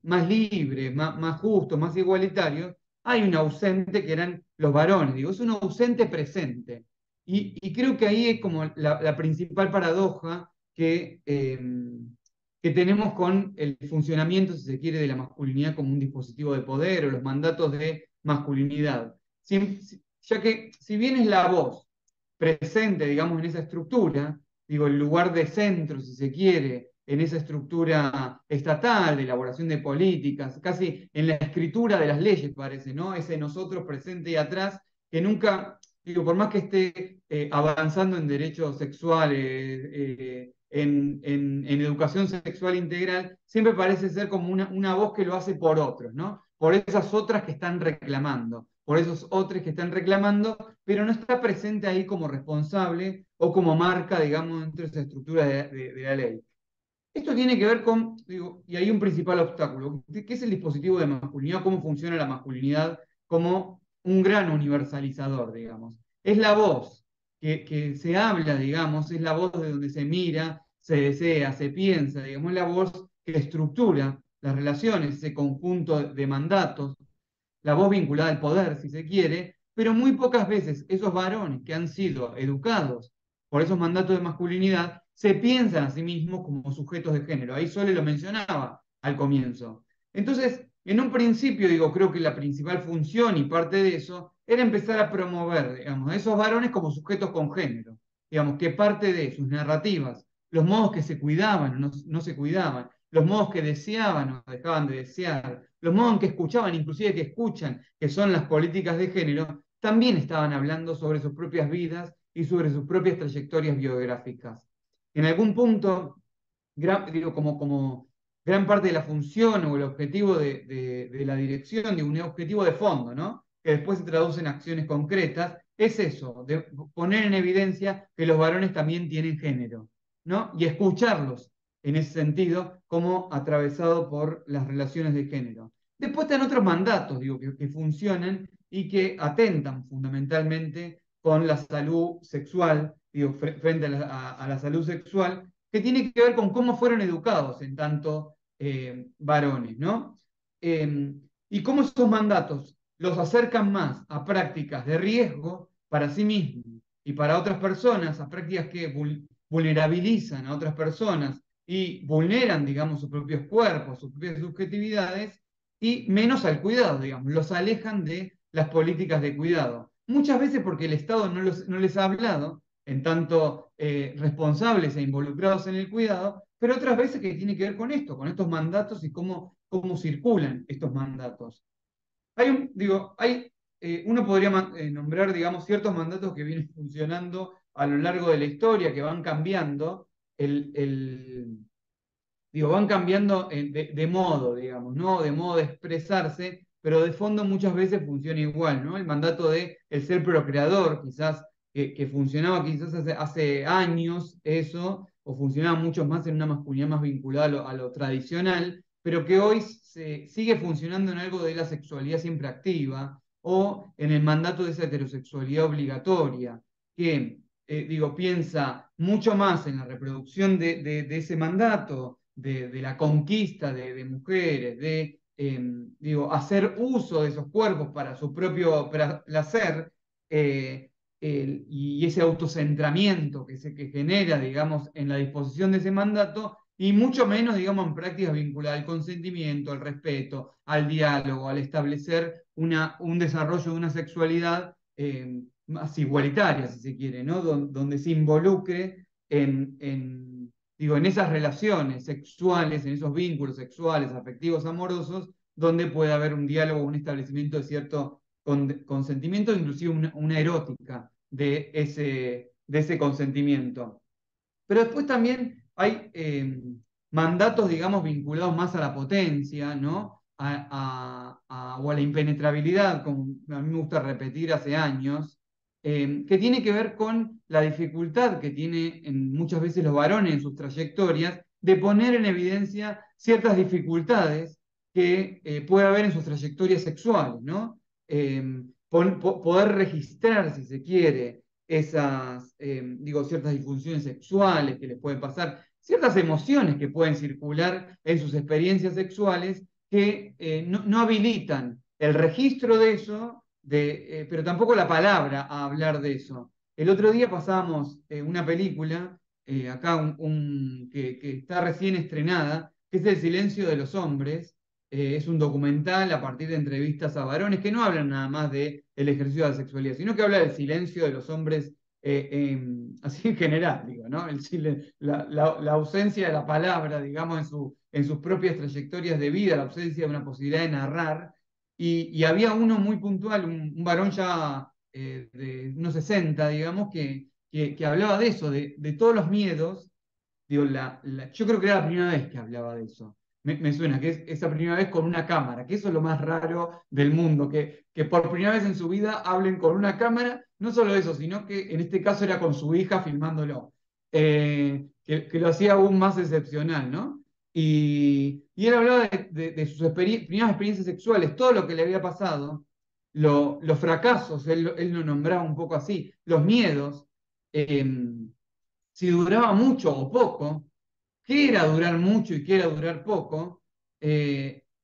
más libres, más justos, más igualitarios, hay un ausente que eran los varones, digo, es un ausente presente. Y creo que ahí es como la principal paradoja que tenemos con el funcionamiento, si se quiere, de la masculinidad como un dispositivo de poder o los mandatos de masculinidad. Ya que si bien es la voz presente, digamos, en esa estructura, digo, el lugar de centro, si se quiere, en esa estructura estatal, de elaboración de políticas, casi en la escritura de las leyes, parece, ¿no? Ese nosotros presente y atrás, que nunca, digo, por más que esté avanzando en derechos sexuales, en educación sexual integral, siempre parece ser como una voz que lo hace por otros, ¿no? Por esas otras que están reclamando, por esos otros que están reclamando, pero no está presente ahí como responsable o como marca, digamos, dentro de esa estructura de la ley. Esto tiene que ver con, digo, y hay un principal obstáculo, ¿qué es el dispositivo de masculinidad? ¿Cómo funciona la masculinidad como un gran universalizador, digamos? Es la voz que se habla, digamos, es la voz de donde se mira, se desea, se piensa, digamos, es la voz que estructura las relaciones, ese conjunto de mandatos, la voz vinculada al poder, si se quiere, pero muy pocas veces esos varones que han sido educados por esos mandatos de masculinidad se piensan a sí mismos como sujetos de género. Ahí Sole lo mencionaba al comienzo. Entonces, en un principio, digo, creo que la principal función y parte de eso era empezar a promover, digamos, a esos varones como sujetos con género. Digamos, que parte de sus narrativas, los modos que se cuidaban o no se cuidaban, los modos que deseaban o dejaban de desear, los modos en que escuchaban, inclusive que escuchan, que son las políticas de género, también estaban hablando sobre sus propias vidas y sobre sus propias trayectorias biográficas. En algún punto, digo, como gran parte de la función o el objetivo de la dirección, de un objetivo de fondo, ¿no? Que después se traduce en acciones concretas, es eso, de poner en evidencia que los varones también tienen género, ¿no? Y escucharlos en ese sentido como atravesado por las relaciones de género. Después están otros mandatos, digo, que funcionan y que atentan fundamentalmente con la salud sexual, digo, frente a la salud sexual, que tiene que ver con cómo fueron educados en tanto varones, ¿no? Y cómo esos mandatos los acercan más a prácticas de riesgo para sí mismos y para otras personas, a prácticas que vulnerabilizan a otras personas y vulneran, digamos, sus propios cuerpos, sus propias subjetividades, y menos al cuidado, digamos, los alejan de las políticas de cuidado. Muchas veces porque el Estado no les ha hablado, en tanto responsables e involucrados en el cuidado, pero otras veces que tiene que ver con esto, con estos mandatos y cómo circulan estos mandatos. Uno podría nombrar, digamos, ciertos mandatos que vienen funcionando a lo largo de la historia, que van cambiando van cambiando de modo, digamos, ¿no? De modo de expresarse, pero de fondo muchas veces funciona igual, ¿no? El mandato de el ser procreador, quizás, que funcionaba quizás hace años eso, o funcionaba mucho más en una masculinidad más vinculada a lo tradicional, pero que hoy sigue funcionando en algo de la sexualidad siempre activa, o en el mandato de esa heterosexualidad obligatoria, que, piensa mucho más en la reproducción de ese mandato, de la conquista de mujeres, hacer uso de esos cuerpos para su propio placer, y ese autocentramiento que genera, digamos, en la disposición de ese mandato, y mucho menos, digamos, en prácticas vinculadas al consentimiento, al respeto, al diálogo, al establecer un desarrollo de una sexualidad más igualitaria, si se quiere, ¿no? Donde se involucre en esas relaciones sexuales, en esos vínculos sexuales, afectivos, amorosos, donde puede haber un diálogo, un establecimiento de cierto consentimiento, inclusive una erótica de ese consentimiento. Pero después también hay mandatos, digamos, vinculados más a la potencia, ¿no? O a la impenetrabilidad, como a mí me gusta repetir hace años, que tiene que ver con la dificultad que tienen muchas veces los varones en sus trayectorias de poner en evidencia ciertas dificultades que puede haber en sus trayectorias sexuales, ¿no? Poder registrar, si se quiere, esas, ciertas disfunciones sexuales que les pueden pasar, ciertas emociones que pueden circular en sus experiencias sexuales que no habilitan el registro de eso, pero tampoco la palabra a hablar de eso. El otro día pasábamos una película, acá que está recién estrenada, que es El silencio de los hombres. Es un documental a partir de entrevistas a varones que no hablan nada más del ejercicio de la sexualidad, sino que habla del silencio de los hombres, así en general, digo, ¿no? La ausencia de la palabra, digamos, en sus propias trayectorias de vida, la ausencia de una posibilidad de narrar. Y había uno muy puntual, un varón ya de unos 60, digamos, que hablaba de eso, de todos los miedos. Digo, yo creo que era la primera vez que hablaba de eso. Me suena que es esa primera vez con una cámara, que eso es lo más raro del mundo, que por primera vez en su vida hablen con una cámara, no solo eso, sino que en este caso era con su hija filmándolo, que lo hacía aún más excepcional, ¿no? Y él hablaba de sus primeras experiencias sexuales, todo lo que le había pasado, los fracasos, él lo nombraba un poco así, los miedos, si duraba mucho o poco, qué era durar mucho y qué era durar poco,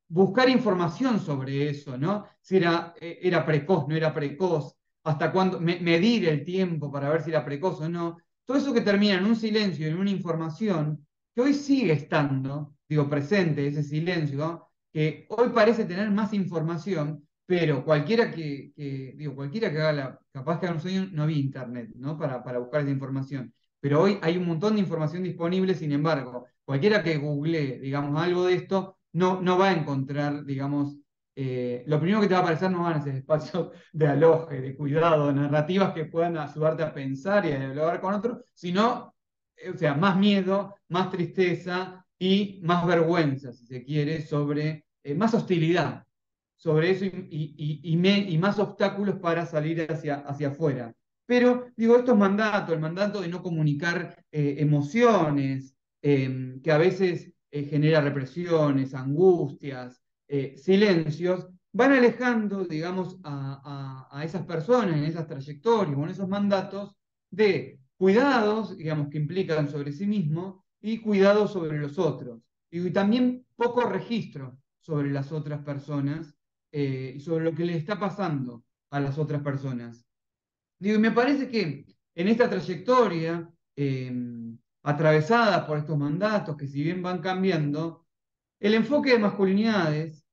buscar información sobre eso, ¿no? Si era precoz, no era precoz, hasta cuándo, medir el tiempo para ver si era precoz o no. Todo eso que termina en un silencio, en una información, que hoy sigue estando, presente ese silencio, ¿no? Que hoy parece tener más información, pero cualquiera que haga capaz que hace unos años no había internet, ¿no? Para buscar esa información. Pero hoy hay un montón de información disponible, sin embargo, cualquiera que googlee, digamos, algo de esto, no va a encontrar, digamos, lo primero que te va a aparecer no van a ser espacios de aloje, de cuidado, narrativas que puedan ayudarte a pensar y a dialogar con otros, sino, o sea, más miedo, más tristeza y más vergüenza, si se quiere, más hostilidad sobre eso y más obstáculos para salir hacia afuera. Pero, estos mandatos, el mandato de no comunicar emociones, que a veces genera represiones, angustias, silencios, van alejando, digamos, a esas personas en esas trayectorias o en esos mandatos de cuidados, digamos, que implican sobre sí mismo y cuidados sobre los otros. Y también poco registro sobre las otras personas y sobre lo que le está pasando a las otras personas. Y me parece que en esta trayectoria, atravesada por estos mandatos que si bien van cambiando, el enfoque de masculinidades,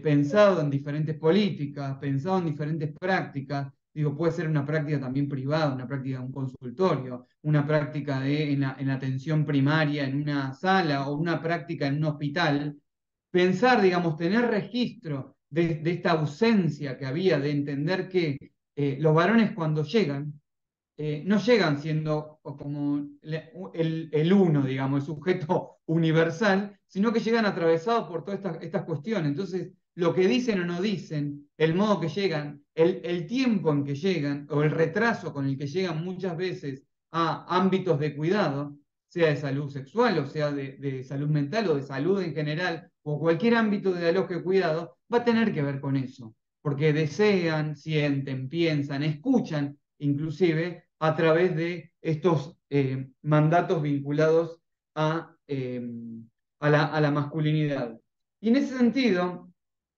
pensado en diferentes políticas, pensado en diferentes prácticas, puede ser una práctica también privada, una práctica de un consultorio, una práctica en la atención primaria en una sala o una práctica en un hospital, pensar, tener registro de esta ausencia que había de entender que los varones cuando llegan, no llegan siendo como el uno, digamos, el sujeto universal, sino que llegan atravesados por todas estas cuestiones. Entonces, lo que dicen o no dicen, el modo que llegan, el tiempo en que llegan, o el retraso con el que llegan muchas veces a ámbitos de cuidado, sea de salud sexual, o sea de salud mental, o de salud en general, o cualquier ámbito de alojo y cuidado, va a tener que ver con eso, porque desean, sienten, piensan, escuchan, inclusive, a través de estos mandatos vinculados a la masculinidad. Y en ese sentido,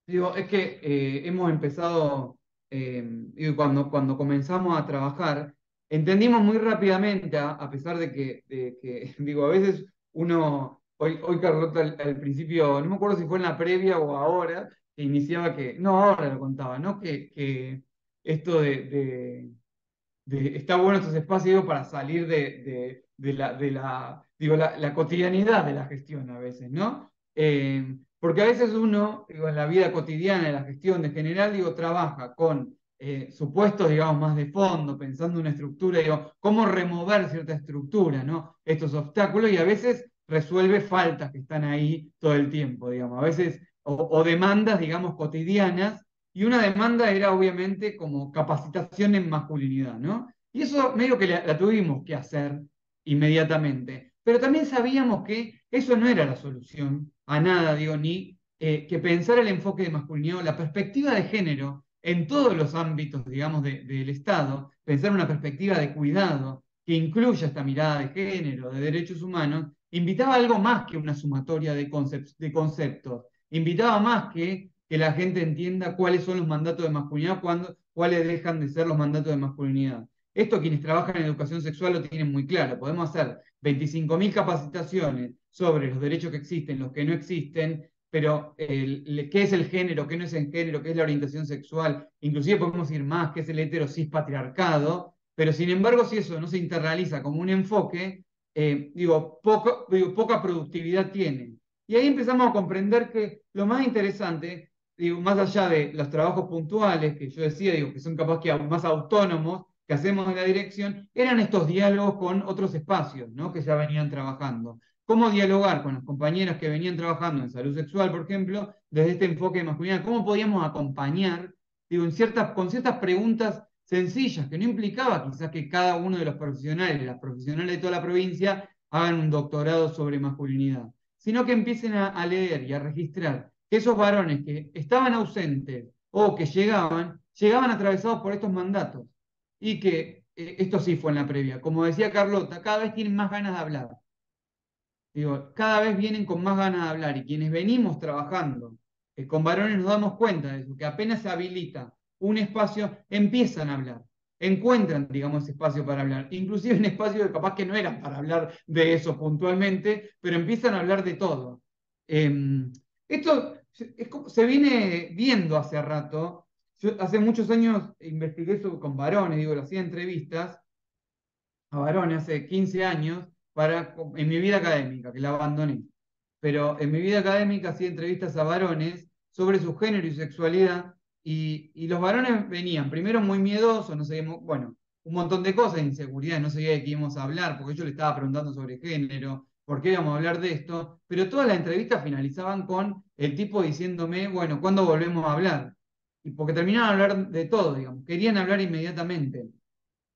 digo, es que hemos empezado, digo, cuando comenzamos a trabajar, entendimos muy rápidamente, a pesar de que, digo, a veces uno, hoy Carlota al principio, no me acuerdo si fue en la previa o ahora, que iniciaba no, ahora lo contaba, ¿no? Que esto está bueno estos espacios digo, para salir digo, la cotidianidad de la gestión a veces, ¿no? Porque a veces uno, digo, en la vida cotidiana, en la gestión de general, digo, trabaja con supuestos, digamos, más de fondo, pensando una estructura, digo, cómo remover cierta estructura, ¿no? Estos obstáculos y a veces resuelve faltas que están ahí todo el tiempo, digamos, a veces, o demandas, digamos, cotidianas y una demanda era obviamente como capacitación en masculinidad, ¿no? Y eso medio que la tuvimos que hacer inmediatamente. Pero también sabíamos que eso no era la solución a nada, digo, ni que pensar el enfoque de masculinidad, la perspectiva de género en todos los ámbitos, digamos, del Estado, pensar una perspectiva de cuidado que incluya esta mirada de género, de derechos humanos, invitaba a algo más que una sumatoria de conceptos, invitaba más que la gente entienda cuáles son los mandatos de masculinidad, cuáles dejan de ser los mandatos de masculinidad. Esto quienes trabajan en educación sexual lo tienen muy claro. Podemos hacer 25.000 capacitaciones sobre los derechos que existen, los que no existen, pero qué es el género, qué no es el género, qué es la orientación sexual, inclusive podemos ir más, qué es el hetero-cis patriarcado, pero sin embargo si eso no se internaliza como un enfoque, poca productividad tiene. Y ahí empezamos a comprender que lo más interesante, digo, más allá de los trabajos puntuales que yo decía, digo, que son capaz que más autónomos, que hacemos en la dirección, eran estos diálogos con otros espacios, ¿no? Que ya venían trabajando. Cómo dialogar con las compañeras que venían trabajando en salud sexual, por ejemplo, desde este enfoque de masculinidad, cómo podíamos acompañar, digo, con ciertas preguntas sencillas, que no implicaba quizás que cada uno de los profesionales, las profesionales de toda la provincia, hagan un doctorado sobre masculinidad, sino que empiecen a leer y a registrar que esos varones que estaban ausentes o que llegaban atravesados por estos mandatos y que esto sí fue en la previa. Como decía Carlota, cada vez tienen más ganas de hablar. Digo, cada vez vienen con más ganas de hablar y quienes venimos trabajando con varones nos damos cuenta de eso, que apenas se habilita un espacio, empiezan a hablar, encuentran, digamos, ese espacio para hablar, inclusive en espacios que capaz que no eran para hablar de eso puntualmente, pero empiezan a hablar de todo. Esto se viene viendo hace rato. Yo hace muchos años investigué eso con varones, digo, hacía entrevistas a varones hace 15 años en mi vida académica, que la abandoné. Pero en mi vida académica hacía entrevistas a varones sobre su género y sexualidad, y los varones venían primero muy miedosos, no sabíamos, bueno, un montón de cosas, inseguridad, no sabía de qué íbamos a hablar, porque yo le estaba preguntando sobre género, por qué íbamos a hablar de esto, pero todas las entrevistas finalizaban con el tipo diciéndome, bueno, ¿cuándo volvemos a hablar? Y porque terminaban de hablar de todo, digamos, querían hablar inmediatamente.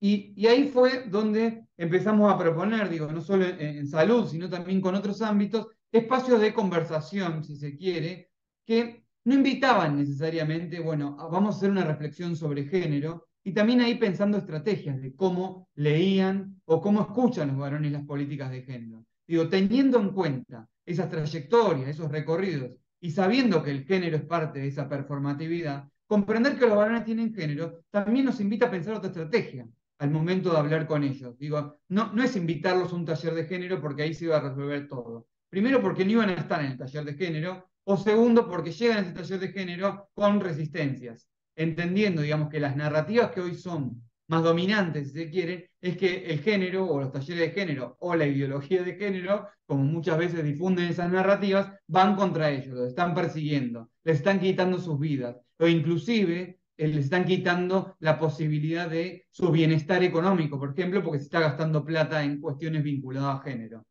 Y ahí fue donde empezamos a proponer, digo, no solo en salud, sino también con otros ámbitos, espacios de conversación, si se quiere, que no invitaban necesariamente, bueno, vamos a hacer una reflexión sobre género, y también ahí pensando estrategias de cómo leían o cómo escuchan los varones las políticas de género. Digo, teniendo en cuenta esas trayectorias, esos recorridos, y sabiendo que el género es parte de esa performatividad, comprender que los varones tienen género también nos invita a pensar otra estrategia al momento de hablar con ellos. Digo, no es invitarlos a un taller de género porque ahí se iba a resolver todo. Primero porque no iban a estar en el taller de género, o segundo porque llegan a ese taller de género con resistencias, entendiendo, digamos, que las narrativas que hoy son más dominantes, si se quiere, es que el género o los talleres de género o la ideología de género, como muchas veces difunden esas narrativas, van contra ellos, los están persiguiendo, les están quitando sus vidas, o inclusive les están quitando la posibilidad de su bienestar económico, por ejemplo, porque se está gastando plata en cuestiones vinculadas a género.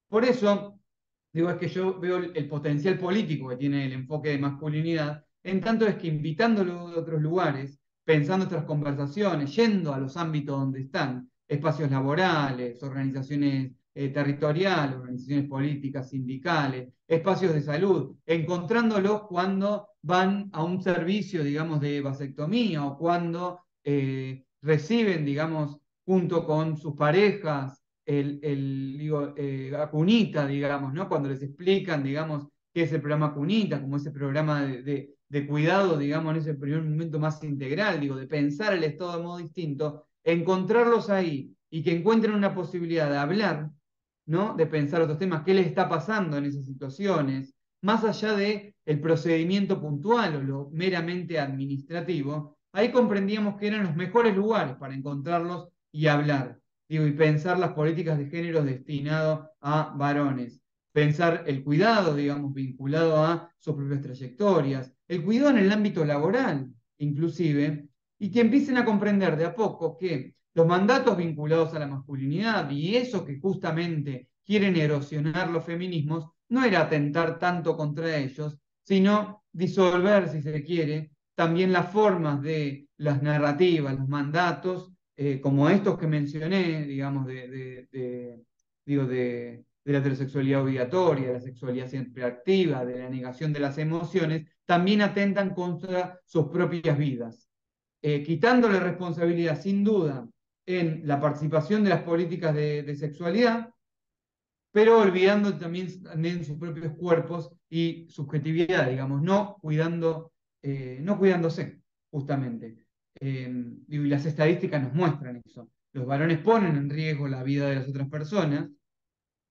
Por eso, digo, es que yo veo el potencial político que tiene el enfoque de masculinidad, en tanto es que invitándolo de otros lugares, pensando otras conversaciones, yendo a los ámbitos donde están, espacios laborales, organizaciones territorial, organizaciones políticas, sindicales, espacios de salud, encontrándolos cuando van a un servicio, digamos, de vasectomía o cuando reciben, digamos, junto con sus parejas, la cunita, digamos, ¿no? Cuando les explican, digamos, qué es el programa cunita, como ese programa de cuidado, digamos, en ese primer momento más integral, digo, de pensar el Estado de modo distinto, encontrarlos ahí y que encuentren una posibilidad de hablar, ¿no? De pensar otros temas, qué les está pasando en esas situaciones, más allá de el procedimiento puntual o lo meramente administrativo, ahí comprendíamos que eran los mejores lugares para encontrarlos y hablar, digo, y pensar las políticas de género destinadas a varones, pensar el cuidado, digamos, vinculado a sus propias trayectorias, el cuidado en el ámbito laboral, inclusive, y que empiecen a comprender de a poco que los mandatos vinculados a la masculinidad y eso que justamente quieren erosionar los feminismos, no era atentar tanto contra ellos, sino disolver, si se quiere, también las formas de las narrativas, los mandatos, como estos que mencioné, digamos, digo, de la heterosexualidad obligatoria, de la sexualidad siempre activa, de la negación de las emociones, también atentan contra sus propias vidas, quitándole responsabilidad, sin duda, en la participación de las políticas de sexualidad, pero olvidando también en sus propios cuerpos y subjetividad, digamos, no cuidándose, justamente. Y las estadísticas nos muestran eso. Los varones ponen en riesgo la vida de las otras personas,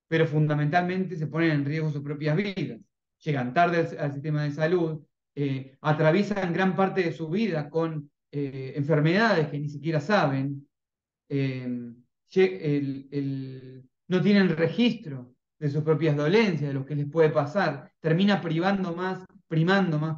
pero fundamentalmente se ponen en riesgo sus propias vidas. Llegan tarde al sistema de salud, atraviesan gran parte de su vida con enfermedades que ni siquiera saben, eh, no tienen registro de sus propias dolencias, de lo que les puede pasar, termina primando más,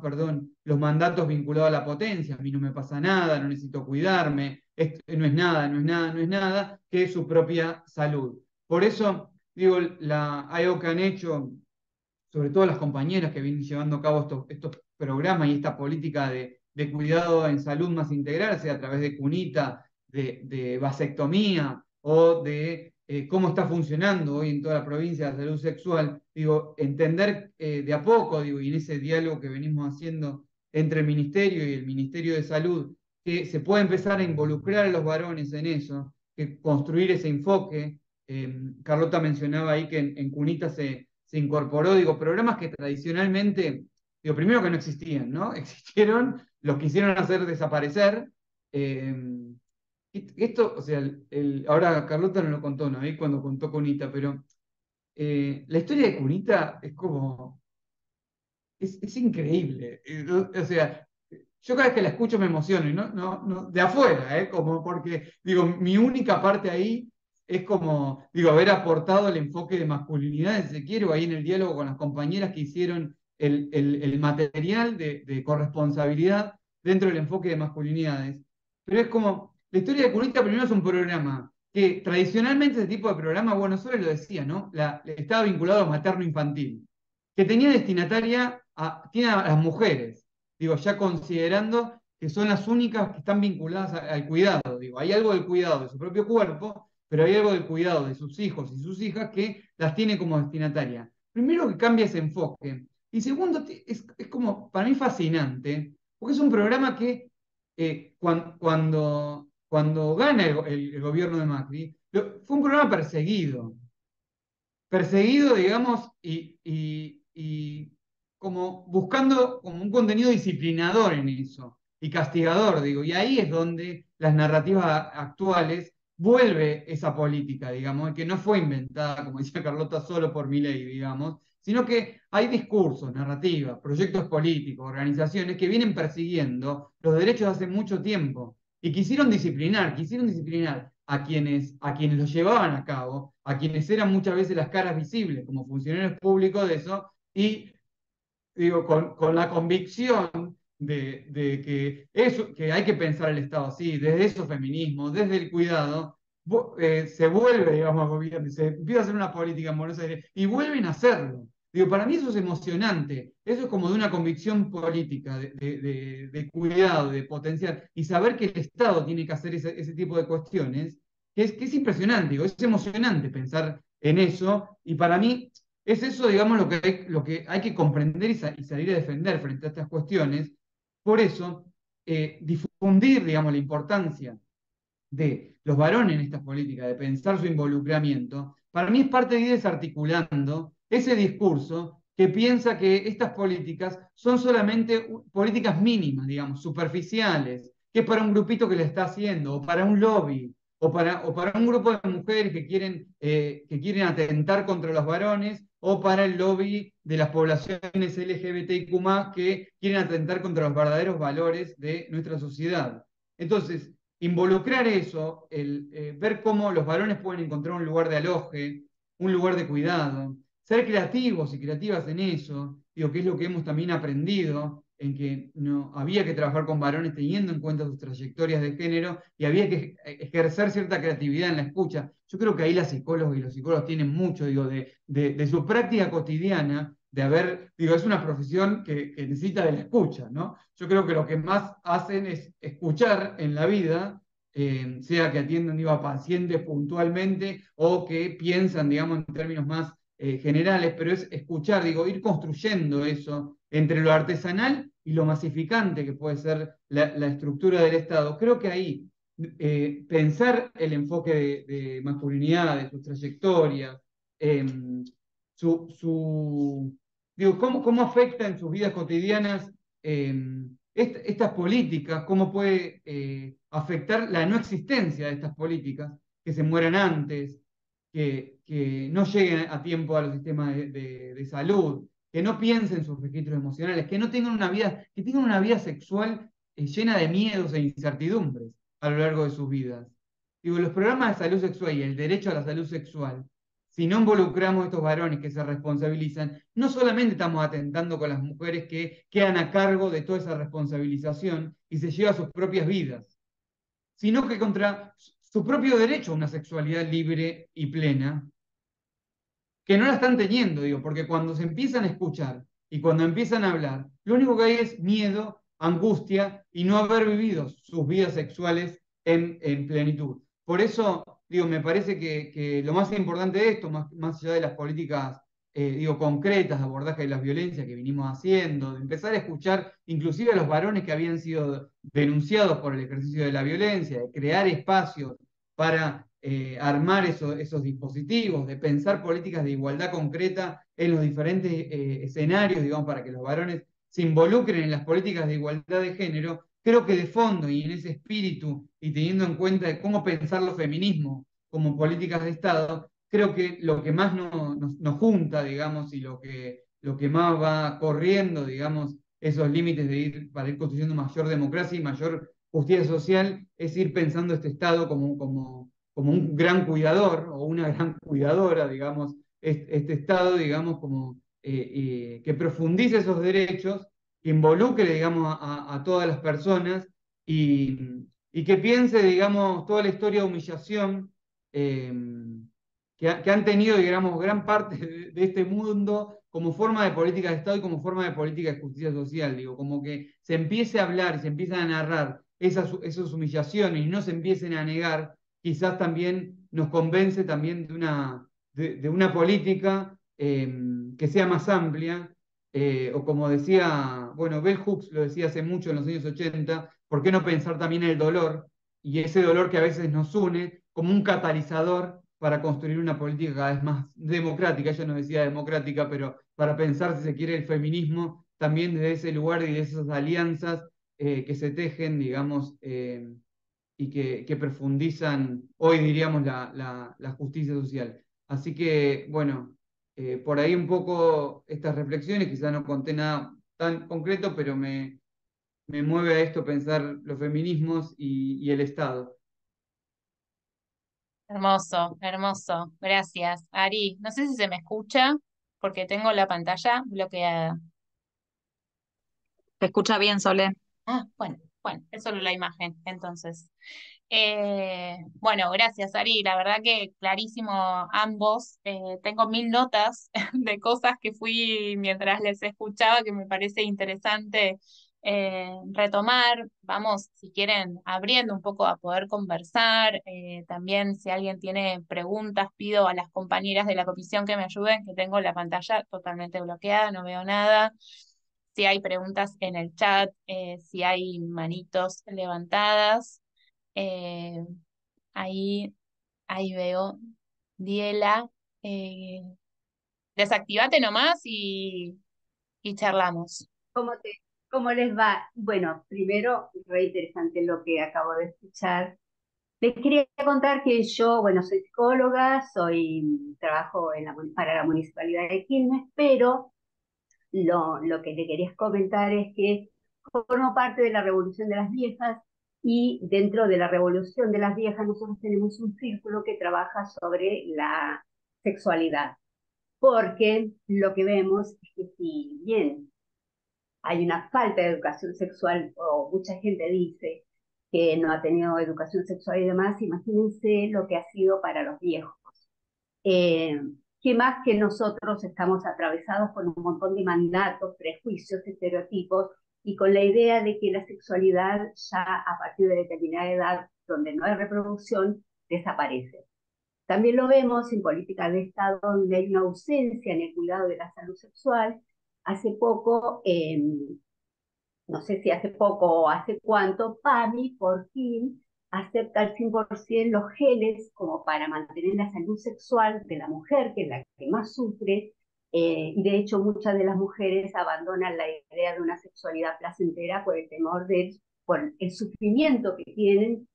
perdón, los mandatos vinculados a la potencia, a mí no me pasa nada, no necesito cuidarme, esto no es nada, no es nada, no es nada, que su propia salud. Por eso, digo, hay algo que han hecho, sobre todo las compañeras que vienen llevando a cabo estos programas y esta política de cuidado en salud más integral, sea a través de cunita, de vasectomía o de cómo está funcionando hoy en toda la provincia la salud sexual, digo, entender de a poco, digo, y en ese diálogo que venimos haciendo entre el Ministerio y el Ministerio de Salud, que se puede empezar a involucrar a los varones en eso, que construir ese enfoque. Carlota mencionaba ahí que en Cunita se incorporó, digo, programas que tradicionalmente, digo, primero que no existían, ¿no? Existieron, los quisieron hacer desaparecer. Esto, o sea, ahora Carlota no lo contó, ¿no? Ahí cuando contó Cunita, pero la historia de Cunita es como, es increíble. O sea, yo cada vez que la escucho me emociono, y de afuera, como porque, digo, mi única parte ahí es como, digo, haber aportado el enfoque de masculinidad, si se quiere, o ahí en el diálogo con las compañeras que hicieron el material de corresponsabilidad dentro del enfoque de masculinidades. Pero es como, la historia de Cunita primero es un programa que tradicionalmente ese tipo de programa, bueno, solo lo decía, ¿no? Estaba vinculado a materno-infantil, que tenía destinataria tiene a las mujeres, digo, ya considerando que son las únicas que están vinculadas al cuidado, digo, hay algo del cuidado de su propio cuerpo, pero hay algo del cuidado de sus hijos y sus hijas que las tiene como destinataria. Primero que cambia ese enfoque, y segundo, es como, para mí fascinante, porque es un programa que cuando gana el gobierno de Macri, fue un programa perseguido, digamos, y como buscando como un contenido disciplinador en eso, y castigador, digo, y ahí es donde las narrativas actuales vuelve esa política, digamos, que no fue inventada, como decía Carlota, solo por Milei, digamos, sino que hay discursos, narrativas, proyectos políticos, organizaciones que vienen persiguiendo los derechos hace mucho tiempo y quisieron disciplinar a quienes lo llevaban a cabo, a quienes eran muchas veces las caras visibles como funcionarios públicos de eso, y digo, con la convicción de que hay que pensar el Estado así, desde esos feminismos, desde el cuidado, se vuelve, digamos, gobierno, se empieza a hacer una política en Buenos Aires y vuelven a hacerlo. Digo, para mí eso es emocionante, eso es como de una convicción política, de cuidado, de potencial, y saber que el Estado tiene que hacer ese tipo de cuestiones, que es impresionante, digo, es emocionante pensar en eso, y para mí es eso, digamos, lo que hay que comprender y salir a defender frente a estas cuestiones. Por eso, difundir, digamos, la importancia de los varones en estas políticas, de pensar su involucramiento, para mí es parte de ir desarticulando ese discurso que piensa que estas políticas son solamente políticas mínimas, digamos, superficiales, que es para un grupito que le está haciendo, o para un lobby, o para un grupo de mujeres que quieren atentar contra los varones, o para el lobby de las poblaciones LGBTIQ+, que quieren atentar contra los verdaderos valores de nuestra sociedad. Entonces, involucrar eso, ver cómo los varones pueden encontrar un lugar de aloje, un lugar de cuidado, ser creativos y creativas en eso, digo, que es lo que hemos también aprendido, en que no, había que trabajar con varones teniendo en cuenta sus trayectorias de género y había que ejercer cierta creatividad en la escucha. Yo creo que ahí las psicólogas y los psicólogos tienen mucho, digo, de su práctica cotidiana, de haber, digo, es una profesión que necesita de la escucha, ¿no? Yo creo que lo que más hacen es escuchar en la vida, sea que atiendan, digo, a pacientes puntualmente o que piensan, digamos, en términos más generales, pero es escuchar, digo, ir construyendo eso entre lo artesanal y lo masificante que puede ser la estructura del Estado. Creo que ahí pensar el enfoque de masculinidad, de sus trayectorias, eh, digo, cómo afecta en sus vidas cotidianas estas políticas, cómo puede afectar la no existencia de estas políticas, que se mueran antes, que no lleguen a tiempo a los sistemas de salud, que no piensen sus registros emocionales, que no tengan una vida, que tengan una vida sexual llena de miedos e incertidumbres a lo largo de sus vidas. Digo, los programas de salud sexual y el derecho a la salud sexual, si no involucramos a estos varones que se responsabilizan, no solamente estamos atentando con las mujeres que quedan a cargo de toda esa responsabilización y se llevan sus propias vidas, sino que contra su propio derecho a una sexualidad libre y plena, que no la están teniendo, digo, porque cuando se empiezan a escuchar y cuando empiezan a hablar, lo único que hay es miedo, angustia y no haber vivido sus vidas sexuales en plenitud. Por eso, digo, me parece que lo más importante de esto, más allá de las políticas, digo, concretas de abordaje de las violencias que vinimos haciendo, de empezar a escuchar inclusive a los varones que habían sido denunciados por el ejercicio de la violencia, de crear espacios para armar esos dispositivos, de pensar políticas de igualdad concreta en los diferentes escenarios, digamos, para que los varones se involucren en las políticas de igualdad de género, creo que de fondo y en ese espíritu y teniendo en cuenta de cómo pensar los feminismos como políticas de Estado, creo que lo que más nos junta, digamos, y lo que más va corriendo, digamos, esos límites para ir construyendo mayor democracia y mayor justicia social, es ir pensando este Estado como un gran cuidador o una gran cuidadora, digamos, este Estado, digamos, como que profundice esos derechos, que involucre, digamos, a todas las personas y que piense, digamos, toda la historia de humillación eh, que han tenido, digamos, gran parte de este mundo como forma de política de Estado y como forma de política de justicia social, digo, como que se empiece a hablar y se empiezan a narrar esas humillaciones y no se empiecen a negar, quizás también nos convence también de una política que sea más amplia, o como decía, bueno, Bell Hooks lo decía hace mucho en los años 80, ¿por qué no pensar también el dolor y ese dolor que a veces nos une como un catalizador para construir una política cada vez más democrática? Ella no decía democrática, pero para pensar, si se quiere, el feminismo también desde ese lugar y de esas alianzas que se tejen, digamos, y que profundizan hoy, diríamos, la justicia social. Así que, bueno, por ahí un poco estas reflexiones, quizás no conté nada tan concreto, pero me mueve a esto pensar los feminismos y el Estado. Hermoso, hermoso. Gracias, Ari. No sé si se me escucha porque tengo la pantalla bloqueada. ¿Te escucha bien, Sole? Ah, bueno, bueno, es solo la imagen, entonces. Bueno, gracias, Ari. La verdad que clarísimo ambos. Tengo 1000 notas de cosas que fui mientras les escuchaba, que me parece interesante retomar, vamos, si quieren, abriendo un poco a poder conversar. También si alguien tiene preguntas, pido a las compañeras de la comisión que me ayuden, que tengo la pantalla totalmente bloqueada, no veo nada. Si hay preguntas en el chat, si hay manitos levantadas. Eh, ahí, ahí veo, Diela, eh, desactivate nomás y charlamos. ¿Cómo cómo les va? Bueno, primero, re interesante lo que acabo de escuchar. Les quería contar que yo, bueno, soy psicóloga, trabajo para la Municipalidad de Quilmes, pero lo que le quería comentar es que formo parte de la Revolución de las Viejas y dentro de la Revolución de las Viejas nosotros tenemos un círculo que trabaja sobre la sexualidad, porque lo que vemos es que si bien hay una falta de educación sexual, o mucha gente dice que no ha tenido educación sexual y demás, imagínense lo que ha sido para los viejos. Eh, que más que nosotros estamos atravesados por un montón de mandatos, prejuicios, estereotipos, y con la idea de que la sexualidad ya a partir de determinada edad, donde no hay reproducción, desaparece. También lo vemos en políticas de Estado donde hay una ausencia en el cuidado de la salud sexual. Hace poco, no sé si hace poco o hace cuánto, PAMI por fin acepta al 100% los genes como para mantener la salud sexual de la mujer, que es la que más sufre, y de hecho muchas de las mujeres abandonan la idea de una sexualidad placentera por el temor por el sufrimiento que tienen,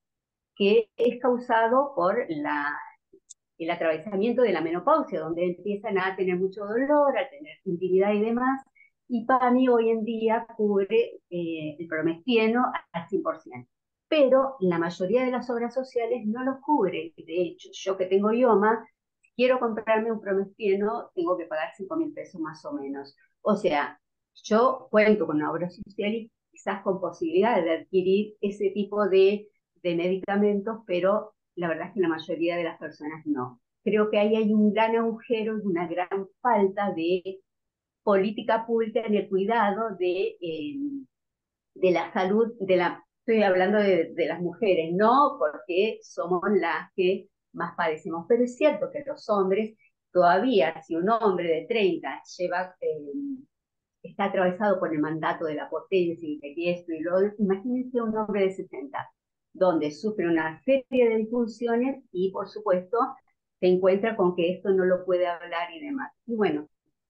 que es causado por el atravesamiento de la menopausia, donde empiezan a tener mucho dolor, a tener intimidad y demás, y PAMI hoy en día cubre el promestieno al 100%. Pero la mayoría de las obras sociales no los cubre. De hecho, yo que tengo IOMA, si quiero comprarme un promestieno, tengo que pagar 5.000 pesos más o menos. O sea, yo cuento con una obra social y quizás con posibilidades de adquirir ese tipo de medicamentos, pero la verdad es que la mayoría de las personas no. Creo que ahí hay un gran agujero y una gran falta de política pública en el cuidado de la salud, estoy hablando de las mujeres, no porque somos las que más padecemos, pero es cierto que los hombres, todavía, si un hombre de 30 está atravesado por el mandato de la potencia y de esto y lo otro, imagínense un hombre de 60, donde sufre una serie de disfunciones y, por supuesto, se encuentra con que esto no lo puede hablar y demás. Y bueno,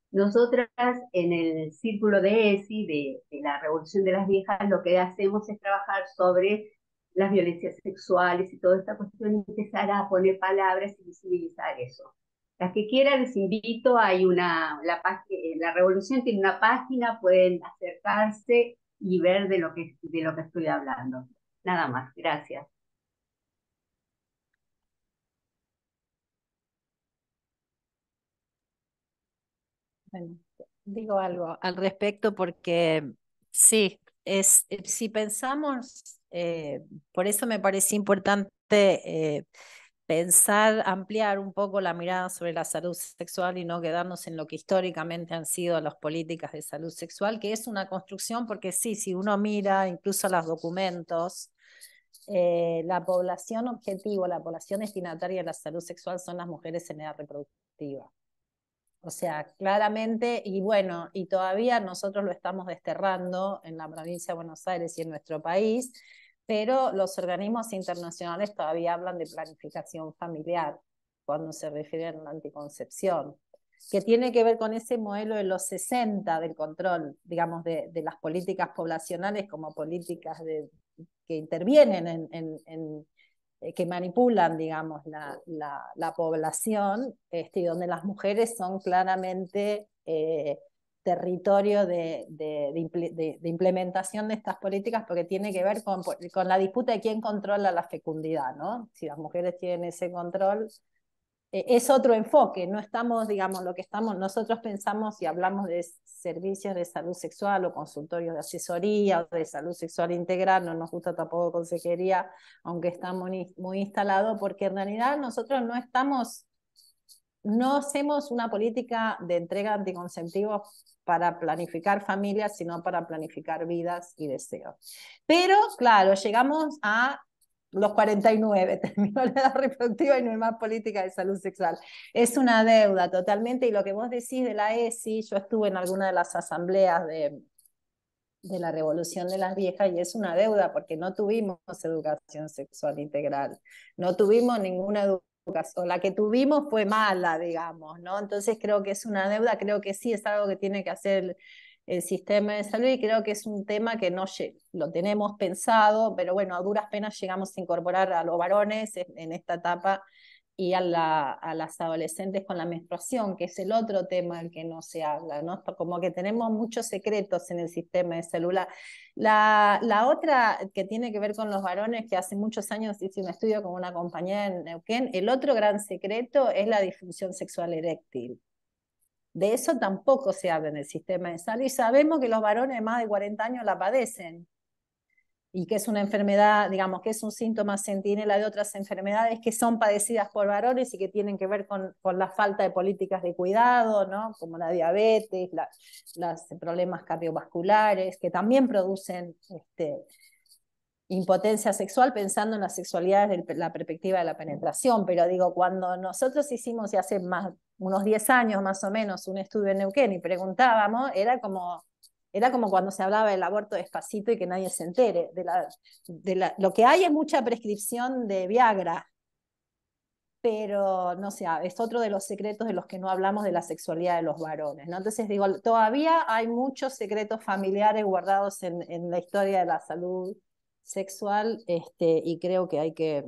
nosotras en el círculo de ESI, de la Revolución de las Viejas, lo que hacemos es trabajar sobre las violencias sexuales y toda esta cuestión, y empezar a poner palabras y visibilizar eso. Las que quieran les invito, la Revolución tiene una página, pueden acercarse y ver de lo que estoy hablando. Nada más, gracias. Bueno, digo algo al respecto porque sí, si pensamos, por eso me parece importante pensar, ampliar un poco la mirada sobre la salud sexual y no quedarnos en lo que históricamente han sido las políticas de salud sexual, que es una construcción, porque sí, si uno mira incluso los documentos, la población objetivo, la población destinataria de la salud sexual son las mujeres en edad reproductiva. O sea, claramente, y bueno, y todavía nosotros lo estamos desterrando en la provincia de Buenos Aires y en nuestro país, pero los organismos internacionales todavía hablan de planificación familiar cuando se refieren a la anticoncepción, que tiene que ver con ese modelo de los 60 del control, digamos, de las políticas poblacionales como políticas que intervienen que manipulan, digamos, la población, y donde las mujeres son claramente territorio de implementación de estas políticas, porque tiene que ver con la disputa de quién controla la fecundidad, ¿no? Si las mujeres tienen ese control, es otro enfoque, no estamos, digamos, nosotros pensamos y hablamos de servicios de salud sexual o consultorios de asesoría o de salud sexual integral, no nos gusta tampoco consejería, aunque está muy instalado, porque en realidad nosotros no estamos no hacemos una política de entrega de anticonceptivos para planificar familias, sino para planificar vidas y deseos. Pero, claro, llegamos a los 49, terminó la edad reproductiva y no hay más política de salud sexual. Es una deuda totalmente, y lo que vos decís de la ESI, yo estuve en alguna de las asambleas de la Revolución de las Viejas, y es una deuda porque no tuvimos educación sexual integral, no tuvimos ninguna educación, la que tuvimos fue mala, digamos, ¿no? Entonces creo que es una deuda, creo que sí es algo que tiene que hacer el sistema de salud, y creo que es un tema que no lo tenemos pensado, pero bueno, a duras penas llegamos a incorporar a los varones en esta etapa, y a las adolescentes con la menstruación, que es el otro tema del que no se habla, ¿no? Como que tenemos muchos secretos en el sistema de salud. La otra que tiene que ver con los varones, que hace muchos años hice un estudio con una compañera en Neuquén, el otro gran secreto es la disfunción sexual eréctil. De eso tampoco se habla en el sistema de salud, y sabemos que los varones de más de 40 años la padecen, y que es una enfermedad, digamos, que es un síntoma centinela de otras enfermedades que son padecidas por varones y que tienen que ver con la falta de políticas de cuidado, ¿no? Como la diabetes, los problemas cardiovasculares, que también producen impotencia sexual, pensando en la sexualidad desde la perspectiva de la penetración. Pero digo, cuando nosotros hicimos, y hace unos 10 años más o menos, un estudio en Neuquén y preguntábamos, era como cuando se hablaba del aborto despacito y que nadie se entere. Lo que hay es mucha prescripción de Viagra, pero no sé, es otro de los secretos de los que no hablamos, de la sexualidad de los varones, ¿no? Entonces digo, todavía hay muchos secretos familiares guardados en la historia de la salud sexual, y creo que hay que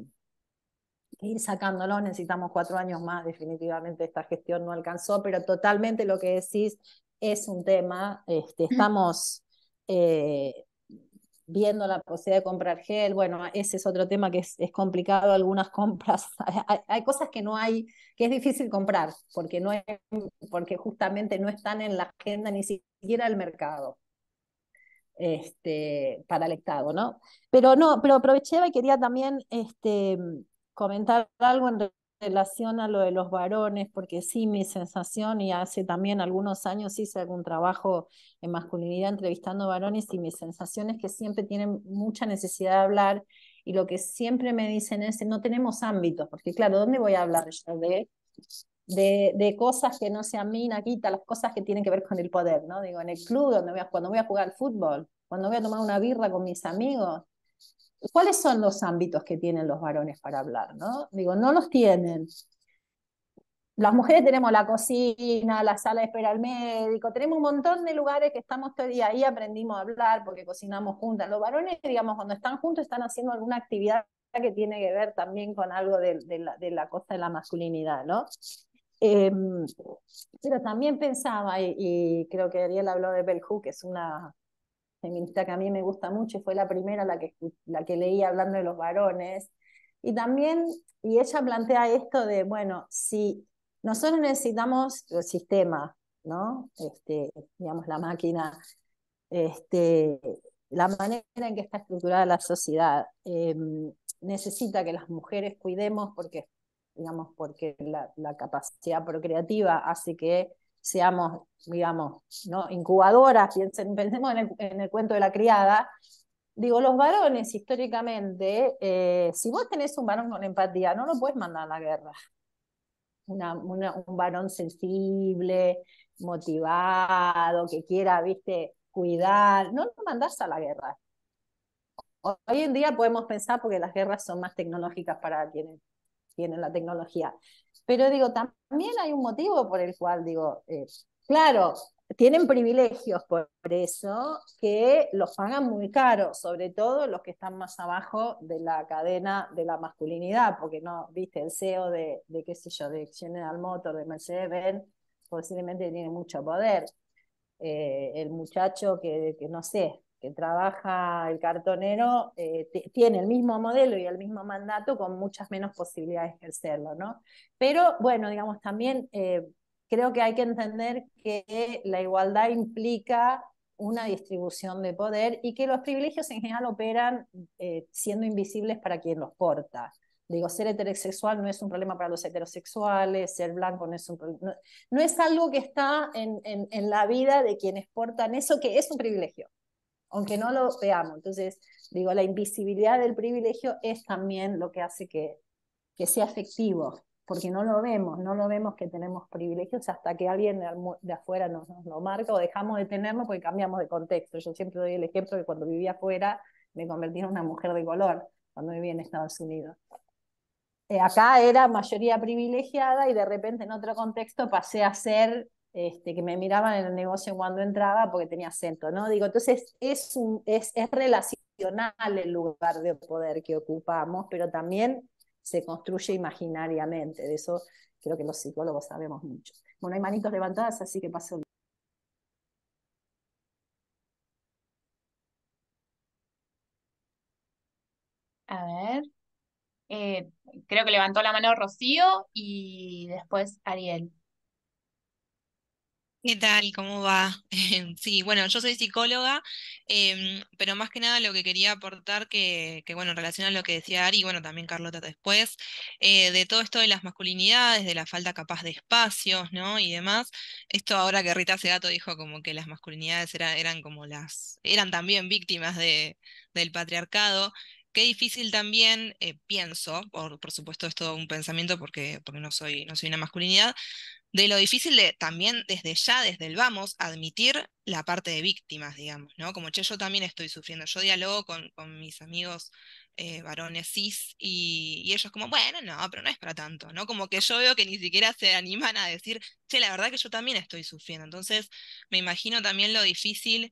ir sacándolo. Necesitamos 4 años más, definitivamente esta gestión no alcanzó, pero totalmente lo que decís es un tema. Estamos viendo la posibilidad de comprar gel. Bueno, ese es otro tema que es complicado, algunas compras. Hay cosas que no hay, que es difícil comprar, porque justamente no están en la agenda ni siquiera del mercado. Para el Estado, ¿no? Pero aproveché y quería también comentar algo en relación a lo de los varones, porque sí, mi sensación, y hace también algunos años hice algún trabajo en masculinidad entrevistando varones, y mi sensación es que siempre tienen mucha necesidad de hablar, y lo que siempre me dicen es, no tenemos ámbitos, porque claro, ¿dónde voy a hablar yo de cosas que no sean minaquita, las cosas que tienen que ver con el poder, ¿no? Digo, en el club, cuando voy a jugar al fútbol, cuando voy a tomar una birra con mis amigos, ¿cuáles son los ámbitos que tienen los varones para hablar, ¿no? Digo, no los tienen. Las mujeres tenemos la cocina, la sala de espera al médico, tenemos un montón de lugares que estamos todo el día ahí, aprendimos a hablar porque cocinamos juntas. Los varones, digamos, cuando están juntos están haciendo alguna actividad que tiene que ver también con algo de la cosa de la masculinidad, ¿no? Pero también pensaba, y creo que Ariel habló de Bell Hooks, que es una feminista que a mí me gusta mucho, y fue la primera la que leí hablando de los varones, y también, y ella plantea esto de, bueno, si nosotros necesitamos el sistema, ¿no? Digamos, la máquina, la manera en que está estructurada la sociedad, necesita que las mujeres cuidemos porque la capacidad procreativa hace que seamos, digamos, ¿no? Incubadoras. Pensemos en el cuento de la criada. Digo, los varones históricamente, si vos tenés un varón con empatía, no lo puedes mandar a la guerra. Un varón sensible, motivado, que quiera, viste, cuidar, no lo mandás a la guerra. Hoy en día podemos pensar, porque las guerras son más tecnológicas para quienes tienen la tecnología. Pero digo, también hay un motivo por el cual, digo, claro, tienen privilegios por eso que los pagan muy caros, sobre todo los que están más abajo de la cadena de la masculinidad, porque no, viste, el CEO de qué sé yo, de General Motors, de Mercedes-Benz, posiblemente tiene mucho poder. El muchacho que no sé, que trabaja el cartonero, tiene el mismo modelo y el mismo mandato con muchas menos posibilidades de ejercerlo, ¿no? Pero bueno, digamos, también creo que hay que entender que la igualdad implica una distribución de poder, y que los privilegios en general operan siendo invisibles para quien los porta. Digo, ser heterosexual no es un problema para los heterosexuales, ser blanco no es un problema, no es algo que está en la vida de quienes portan eso, que es un privilegio, aunque no lo veamos. Entonces, digo, la invisibilidad del privilegio es también lo que hace que sea efectivo, porque no lo vemos que tenemos privilegios hasta que alguien de afuera nos lo marca o dejamos de tenerlo porque cambiamos de contexto. Yo siempre doy el ejemplo de cuando vivía afuera me convertí en una mujer de color cuando vivía en Estados Unidos. Acá era mayoría privilegiada y de repente en otro contexto pasé a ser que me miraban en el negocio cuando entraba porque tenía acento, ¿no? Digo, entonces es relacional el lugar de poder que ocupamos, pero también se construye imaginariamente. De eso creo que los psicólogos sabemos mucho. Bueno, hay manitos levantadas, así que paso. A ver, creo que levantó la mano Rocío y después Ariel. ¿Qué tal? ¿Cómo va? Sí, bueno, yo soy psicóloga, pero más que nada lo que quería aportar bueno, en relación a lo que decía Ari, y bueno, también Carlota después, de todo esto de las masculinidades, de la falta capaz de espacios, ¿no? Y demás, esto ahora que Rita Segato dijo como que las masculinidades eran como eran también víctimas del patriarcado. Qué difícil también, pienso, por supuesto es todo un pensamiento porque no soy una masculinidad, de lo difícil de también desde ya, desde el vamos, admitir la parte de víctimas, digamos, ¿no? Como, che, yo también estoy sufriendo. Yo dialogo con mis amigos varones cis y ellos como, bueno, no, pero no es para tanto, ¿no? Como que yo veo que ni siquiera se animan a decir, che, la verdad que yo también estoy sufriendo. Entonces, me imagino también lo difícil.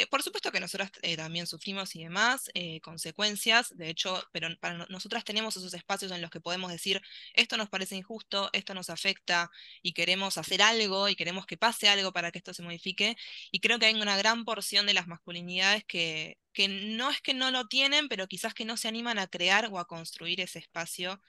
Por supuesto que nosotras también sufrimos y demás, consecuencias, de hecho, pero para nosotras tenemos esos espacios en los que podemos decir, esto nos parece injusto, esto nos afecta, y queremos hacer algo y queremos que pase algo para que esto se modifique. Y creo que hay una gran porción de las masculinidades que no es que no lo tienen, pero quizás que no se animan a crear o a construir ese espacio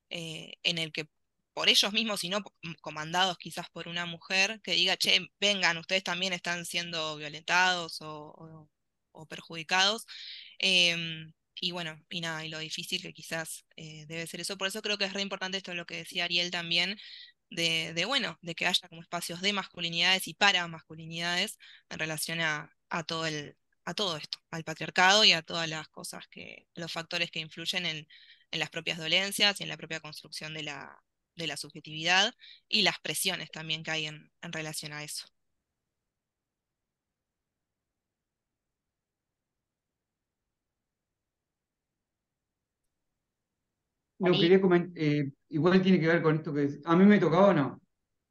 en el que por ellos mismos, y no comandados quizás por una mujer, que diga, che, vengan, ustedes también están siendo violentados o perjudicados. Y bueno, y nada, y lo difícil que quizás debe ser eso. Por eso creo que es re importante esto, lo que decía Ariel también, bueno, de que haya como espacios de masculinidades y para masculinidades en relación a todo esto, al patriarcado y a todas las cosas los factores que influyen en las propias dolencias y en la propia construcción de la subjetividad y las presiones también que hay en relación a eso. No, Ari. quería comentar, igual tiene que ver con esto ¿A mí me tocaba o no?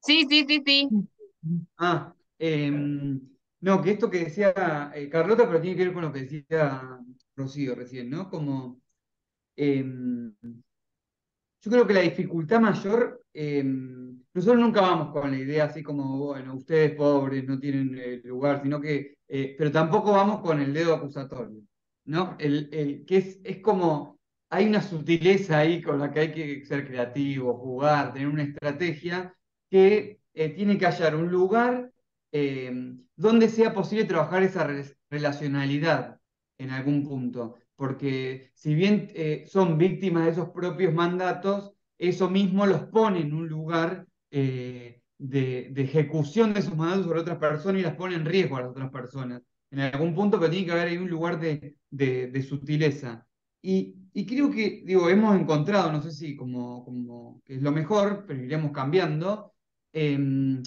Sí, sí, sí, sí. Ah, no, que esto que decía Carlota, pero tiene que ver con lo que decía Rocío recién, ¿no? Como, em, yo creo que la dificultad mayor, nosotros nunca vamos con la idea así como, bueno, ustedes pobres no tienen lugar, sino que, pero tampoco vamos con el dedo acusatorio, ¿no? Que es como, hay una sutileza ahí con la que hay que ser creativo, jugar, tener una estrategia que tiene que hallar un lugar donde sea posible trabajar esa relacionalidad en algún punto porque si bien son víctimas de esos propios mandatos, eso mismo los pone en un lugar de ejecución de esos mandatos sobre otras personas y las pone en riesgo a las otras personas. En algún punto, pero tiene que haber ahí un lugar de sutileza. Y creo que, digo, hemos encontrado, no sé si como que es lo mejor, pero iremos cambiando, em,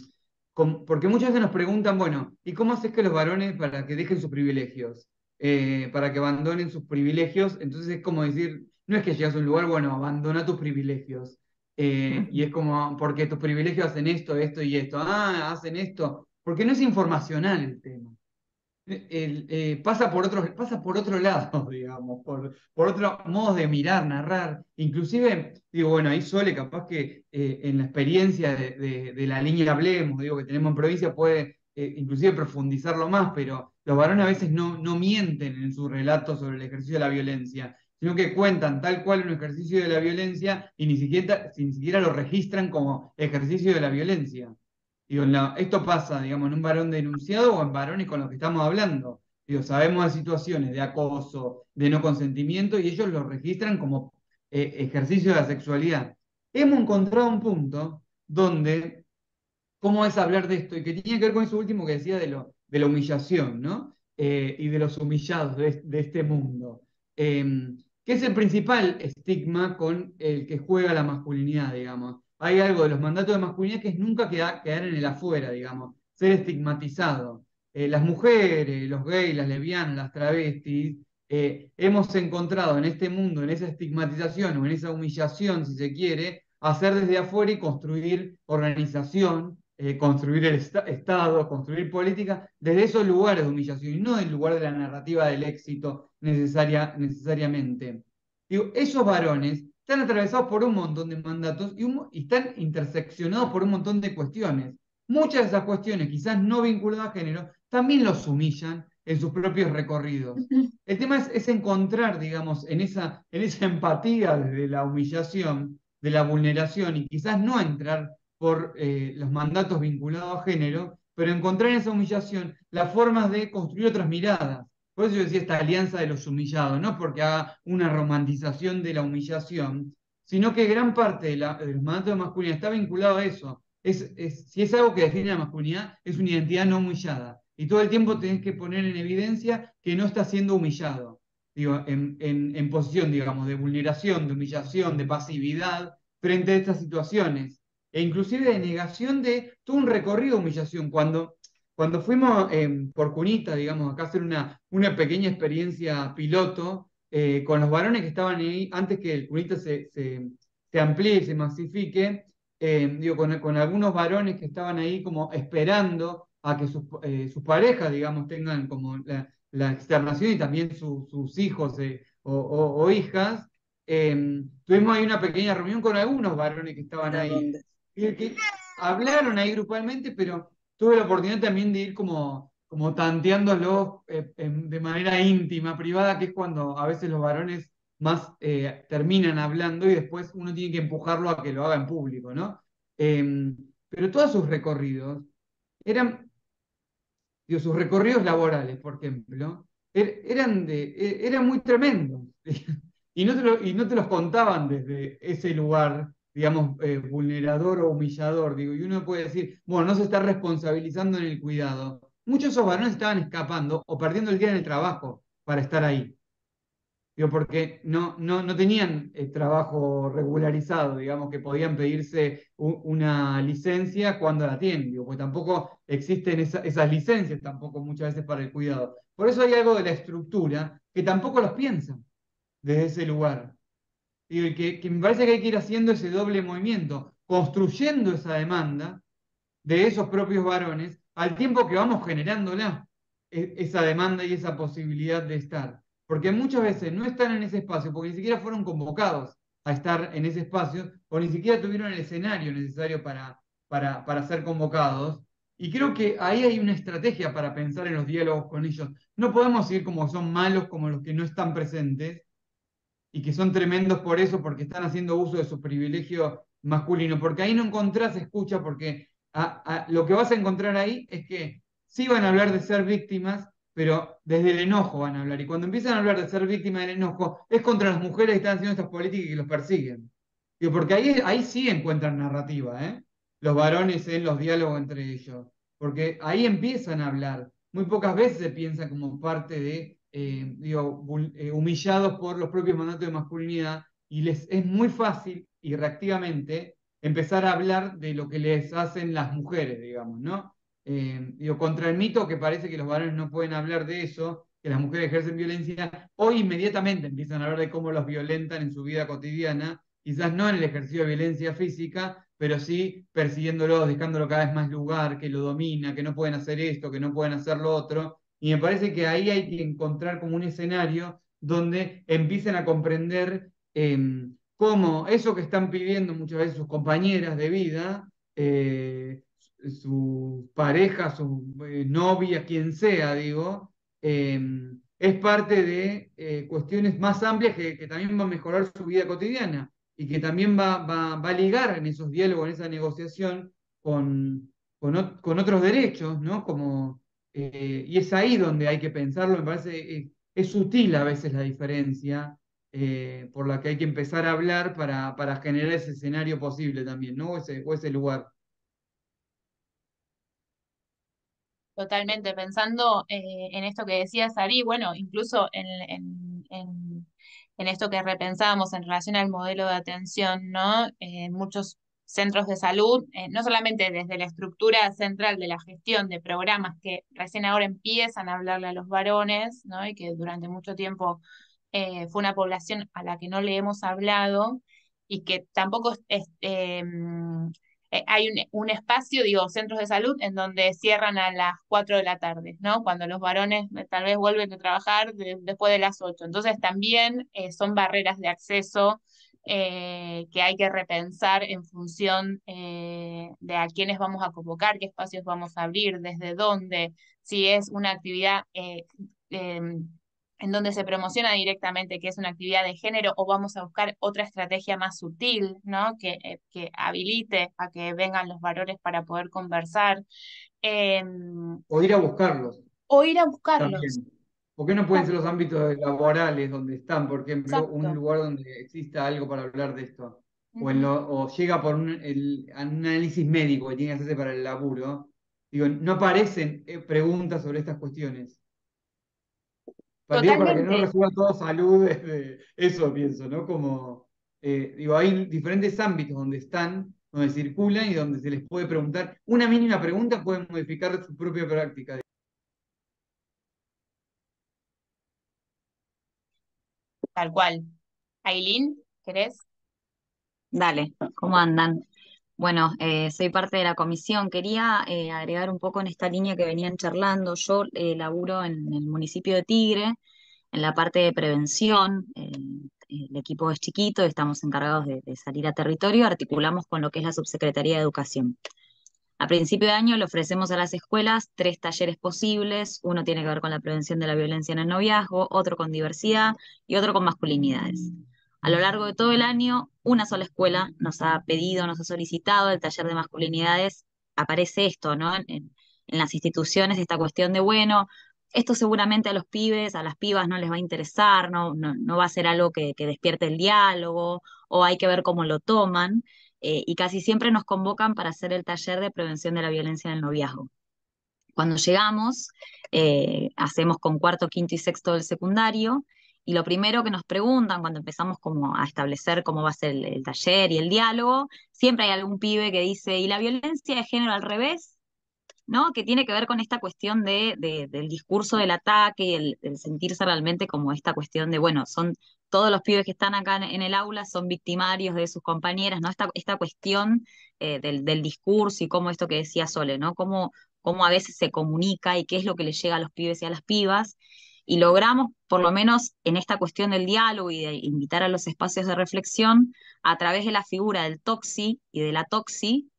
porque muchas veces nos preguntan, bueno, ¿y cómo haces que los varones para que dejen sus privilegios? Para que abandonen sus privilegios. Entonces es como decir, no es que llegas a un lugar, bueno, abandona tus privilegios. Y es como, porque tus privilegios hacen esto, esto y esto. Ah, hacen esto. Porque no es informacional el tema. Pasa por otro lado, digamos, por otro modo de mirar, narrar. Inclusive, digo, bueno, ahí Sole, capaz que en la experiencia de la línea Hablemos, digo, que tenemos en provincia, puede inclusive profundizarlo más, pero los varones a veces no mienten en su relato sobre el ejercicio de la violencia, sino que cuentan tal cual un ejercicio de la violencia y ni siquiera lo registran como ejercicio de la violencia. Digo, esto pasa, digamos, en un varón denunciado o en varones con los que estamos hablando. Digo, sabemos de situaciones de acoso, de no consentimiento, y ellos lo registran como ejercicio de la sexualidad. Hemos encontrado un punto donde, ¿cómo es hablar de esto? Y que tiene que ver con eso último que decía de la humillación, ¿no? Y de los humillados de este mundo. Que es el principal estigma con el que juega la masculinidad, digamos. Hay algo de los mandatos de masculinidad que es nunca quedar en el afuera, digamos, ser estigmatizado. Las mujeres, los gays, las lesbianas, las travestis, hemos encontrado en este mundo, en esa estigmatización o en esa humillación, si se quiere, hacer desde afuera y construir organización, construir el Estado, construir política, desde esos lugares de humillación y no del lugar de la narrativa del éxito necesariamente. Digo, esos varones están atravesados por un montón de mandatos y están interseccionados por un montón de cuestiones. Muchas de esas cuestiones, quizás no vinculadas a género, también los humillan en sus propios recorridos. El tema es encontrar, digamos, en esa empatía desde la humillación, de la vulneración, y quizás no entrar por los mandatos vinculados a género, pero encontrar en esa humillación las formas de construir otras miradas. Por eso yo decía esta alianza de los humillados, no porque haga una romantización de la humillación, sino que gran parte de los mandatos de masculinidad está vinculado a eso. Si es algo que define la masculinidad, es una identidad no humillada. Y todo el tiempo tenés que poner en evidencia que no está siendo humillado. Digo, en posición, digamos, de vulneración, de humillación, de pasividad frente a estas situaciones. E inclusive de negación de todo un recorrido de humillación. Cuando fuimos por Cunita, digamos, acá a hacer una pequeña experiencia piloto con los varones que estaban ahí, antes que el Cunita se amplíe y se masifique, digo, con algunos varones que estaban ahí como esperando a que sus parejas, digamos, tengan como la externación y también sus hijos o hijas, tuvimos ahí una pequeña reunión con algunos varones que estaban ¿Para ahí. dónde? Y que hablaron ahí grupalmente, pero tuve la oportunidad también de ir como tanteándolos de manera íntima, privada, que es cuando a veces los varones más terminan hablando y después uno tiene que empujarlo a que lo haga en público, ¿no? Pero todos sus recorridos eran, digo, sus recorridos laborales, por ejemplo, eran muy tremendos. Y no te los contaban desde ese lugar, digamos, vulnerador o humillador. Digo, y uno puede decir, bueno, no se está responsabilizando en el cuidado. Muchos de esos varones estaban escapando o perdiendo el día en el trabajo para estar ahí. Digo, porque no tenían trabajo regularizado, digamos, que podían pedirse una licencia cuando la tienen, digo, porque tampoco existen esas licencias tampoco muchas veces para el cuidado. Por eso hay algo de la estructura que tampoco los piensan desde ese lugar. Digo, y que me parece que hay que ir haciendo ese doble movimiento, construyendo esa demanda de esos propios varones, al tiempo que vamos generándola, esa demanda y esa posibilidad de estar. Porque muchas veces no están en ese espacio, porque ni siquiera fueron convocados a estar en ese espacio, o ni siquiera tuvieron el escenario necesario para ser convocados. Y creo que ahí hay una estrategia para pensar en los diálogos con ellos. No podemos ir como son malos, como los que no están presentes, y que son tremendos por eso, porque están haciendo uso de su privilegio masculino, porque ahí no encontrás escucha, porque lo que vas a encontrar ahí es que sí van a hablar de ser víctimas, pero desde el enojo van a hablar, y cuando empiezan a hablar de ser víctimas del enojo, es contra las mujeres que están haciendo estas políticas y que los persiguen. Digo, porque ahí sí encuentran narrativa, ¿eh? Los varones en los diálogos entre ellos, porque ahí empiezan a hablar. Muy pocas veces se piensa como parte de digo, humillados por los propios mandatos de masculinidad, y les es muy fácil y reactivamente empezar a hablar de lo que les hacen las mujeres, digamos, ¿no? Digo, contra el mito que parece que los varones no pueden hablar de eso, que las mujeres ejercen violencia, hoy inmediatamente empiezan a hablar de cómo los violentan en su vida cotidiana, quizás no en el ejercicio de violencia física, pero sí persiguiéndolos, dejándolo cada vez más lugar, que lo domina, que no pueden hacer esto, que no pueden hacer lo otro, y me parece que ahí hay que encontrar como un escenario donde empiecen a comprender cómo eso que están pidiendo muchas veces sus compañeras de vida, su pareja, su novia, quien sea, digo, es parte de cuestiones más amplias que también van a mejorar su vida cotidiana y que también va a ligar en esos diálogos, en esa negociación con otros derechos, ¿no? Y es ahí donde hay que pensarlo, me parece, es sutil a veces la diferencia, por la que hay que empezar a hablar para generar ese escenario posible también, ¿no? O ese lugar. Totalmente, pensando en esto que decías, Ari, bueno, incluso en esto que repensábamos en relación al modelo de atención, ¿no? En muchos centros de salud, no solamente desde la estructura central de la gestión de programas que recién ahora empiezan a hablarle a los varones, ¿no? Y que durante mucho tiempo fue una población a la que no le hemos hablado y que tampoco hay un espacio, digo, centros de salud en donde cierran a las 4 de la tarde, ¿no? Cuando los varones tal vez vuelven a trabajar después de las 8. Entonces también son barreras de acceso que hay que repensar en función de a quiénes vamos a convocar, qué espacios vamos a abrir, desde dónde, si es una actividad en donde se promociona directamente que es una actividad de género o vamos a buscar otra estrategia más sutil, ¿no? Que habilite a que vengan los varones para poder conversar eh, O ir a buscarlos o ir a buscarlos. también. ¿Por qué no pueden ser los ámbitos laborales donde están, por ejemplo, un Exacto. lugar donde exista algo para hablar de esto? Ujú. O llega por un análisis médico que tiene que hacerse para el laburo. Digo, no aparecen preguntas sobre estas cuestiones. Digo, para que no Totalmente. resuelva todo salud, eso pienso, ¿no? Como, digo, hay diferentes ámbitos donde están, donde circulan y donde se les puede preguntar. Una mínima pregunta puede modificar su propia práctica. Tal cual. Ailín, ¿querés? Dale, ¿cómo andan? Bueno, soy parte de la comisión. Quería agregar un poco en esta línea que venían charlando. Yo laburo en el municipio de Tigre, en la parte de prevención. El equipo es chiquito, estamos encargados de salir a territorio, articulamos con lo que es la Subsecretaría de Educación. A principio de año le ofrecemos a las escuelas 3 talleres posibles. Uno tiene que ver con la prevención de la violencia en el noviazgo, otro con diversidad y otro con masculinidades. A lo largo de todo el año, una sola escuela nos ha pedido, nos ha solicitado el taller de masculinidades. Aparece esto, ¿no? En las instituciones, esta cuestión de, bueno, esto seguramente a los pibes, a las pibas no les va a interesar, no va a ser algo que despierte el diálogo, o hay que ver cómo lo toman. Y casi siempre nos convocan para hacer el taller de prevención de la violencia en el noviazgo. Cuando llegamos, hacemos con cuarto, quinto y sexto del secundario, y lo primero que nos preguntan cuando empezamos como a establecer cómo va a ser el taller y el diálogo, siempre hay algún pibe que dice, ¿y la violencia de género al revés? ¿No? Que tiene que ver con esta cuestión del discurso del ataque y el sentirse realmente como esta cuestión de, bueno, son todos los pibes que están acá en el aula son victimarios de sus compañeras, ¿no? Esta cuestión del discurso y cómo esto que decía Sole, ¿no? Cómo a veces se comunica y qué es lo que le llega a los pibes y a las pibas. Y logramos, por lo menos en esta cuestión del diálogo y de invitar a los espacios de reflexión, a través de la figura del toxi y de la toxi,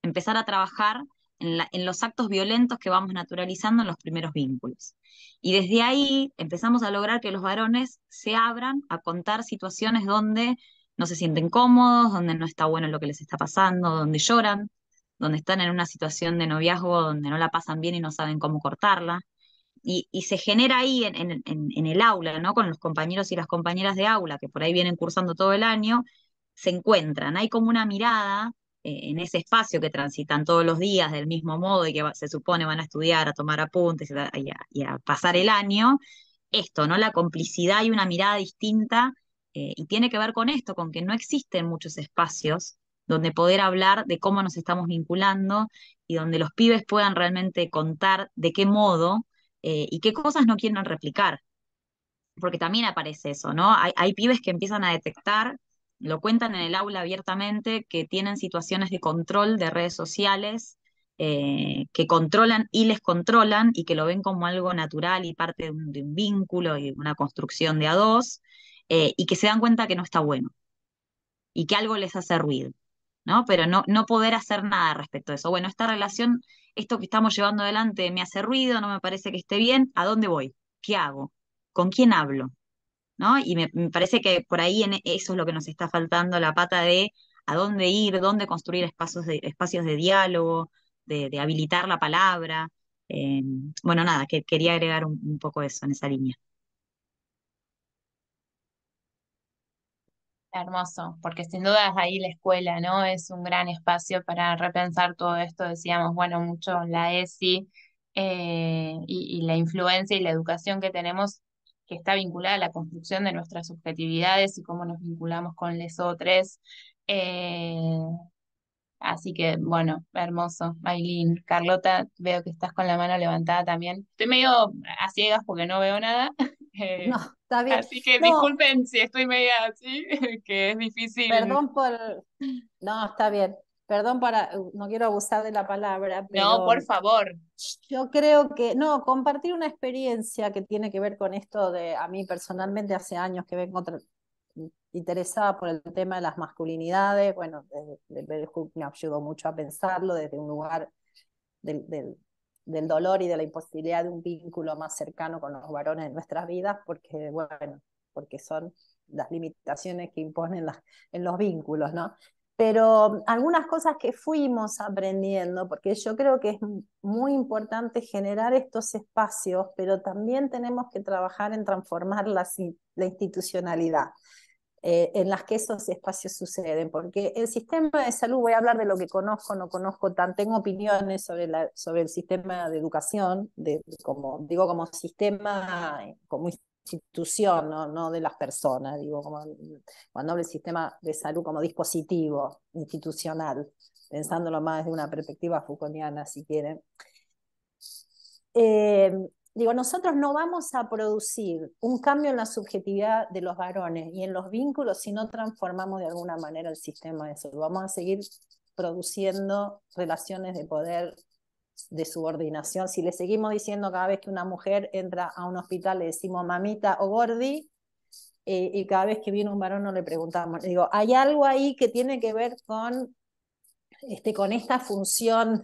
empezar a trabajar en los actos violentos que vamos naturalizando en los primeros vínculos. Y desde ahí empezamos a lograr que los varones se abran a contar situaciones donde no se sienten cómodos, donde no está bueno lo que les está pasando, donde lloran, donde están en una situación de noviazgo donde no la pasan bien y no saben cómo cortarla. Y se genera ahí en el aula, ¿no? Con los compañeros y las compañeras de aula, que por ahí vienen cursando todo el año, se encuentran. Hay como una mirada en ese espacio que transitan todos los días del mismo modo y que se supone van a estudiar, a tomar apuntes y a pasar el año. Esto, ¿no? La complicidad y una mirada distinta, y tiene que ver con esto, con que no existen muchos espacios donde poder hablar de cómo nos estamos vinculando y donde los pibes puedan realmente contar de qué modo y qué cosas no quieren replicar, porque también aparece eso, ¿no? Hay pibes que empiezan a detectar, lo cuentan en el aula abiertamente, que tienen situaciones de control de redes sociales, que controlan y les controlan y que lo ven como algo natural y parte de un vínculo y una construcción de a dos, y que se dan cuenta que no está bueno y que algo les hace ruido, ¿no? Pero no poder hacer nada respecto a eso. Bueno, esta relación, esto que estamos llevando adelante me hace ruido, no me parece que esté bien, ¿a dónde voy? ¿Qué hago? ¿Con quién hablo? ¿No? Y me parece que por ahí eso es lo que nos está faltando, la pata de a dónde ir, dónde construir espacios de diálogo, de habilitar la palabra. Eh, bueno, nada, que quería agregar un poco eso en esa línea. Hermoso, porque sin duda ahí la escuela, ¿no? Es un gran espacio para repensar todo esto. Decíamos, bueno, mucho la ESI y la influencia y la educación que tenemos, que está vinculada a la construcción de nuestras subjetividades y cómo nos vinculamos con les otros. Eh, Así que, bueno, hermoso. Ailín, Carlota, veo que estás con la mano levantada también. Estoy medio a ciegas porque no veo nada. No, eh, está bien. Así que No, disculpen si estoy media así, que es difícil. perdón por... No, está bien. Perdón no quiero abusar de la palabra, No, por pero favor. yo creo que, no, compartir una experiencia que tiene que ver con esto de, a mí personalmente hace años que vengo interesada por el tema de las masculinidades, bueno, Bell Hooks me ayudó mucho a pensarlo desde un lugar del, del, del dolor y de la imposibilidad de un vínculo más cercano con los varones en nuestras vidas, porque, bueno, porque son las limitaciones que imponen en los vínculos, ¿no? Pero algunas cosas que fuimos aprendiendo, porque yo creo que es muy importante generar estos espacios, pero también tenemos que trabajar en transformar la institucionalidad en las que esos espacios suceden, porque el sistema de salud, voy a hablar de lo que conozco, no conozco tan, tengo opiniones sobre el sistema de educación, como sistema, como institución, no de las personas, digo, cuando hablo del sistema de salud como dispositivo institucional, pensándolo más desde una perspectiva Foucaultiana, si quieren. Digo, nosotros no vamos a producir un cambio en la subjetividad de los varones y en los vínculos si no transformamos de alguna manera el sistema de salud. Vamos a seguir produciendo relaciones de poder, de subordinación. Si le seguimos diciendo cada vez que una mujer entra a un hospital le decimos mamita o gordi, y cada vez que viene un varón no le preguntamos. Digo, hay algo ahí que tiene que ver con esta función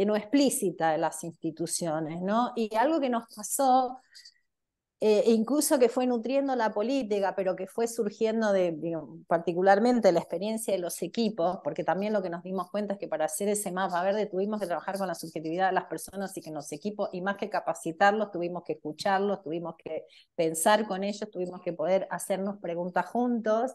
no explícita de las instituciones, ¿no? Y algo que nos pasó, incluso que fue nutriendo la política, pero que fue surgiendo particularmente la experiencia de los equipos, porque también lo que nos dimos cuenta es que para hacer ese mapa verde tuvimos que trabajar con la subjetividad de las personas y que en los equipos, y más que capacitarlos, tuvimos que escucharlos, tuvimos que pensar con ellos, tuvimos que poder hacernos preguntas juntos.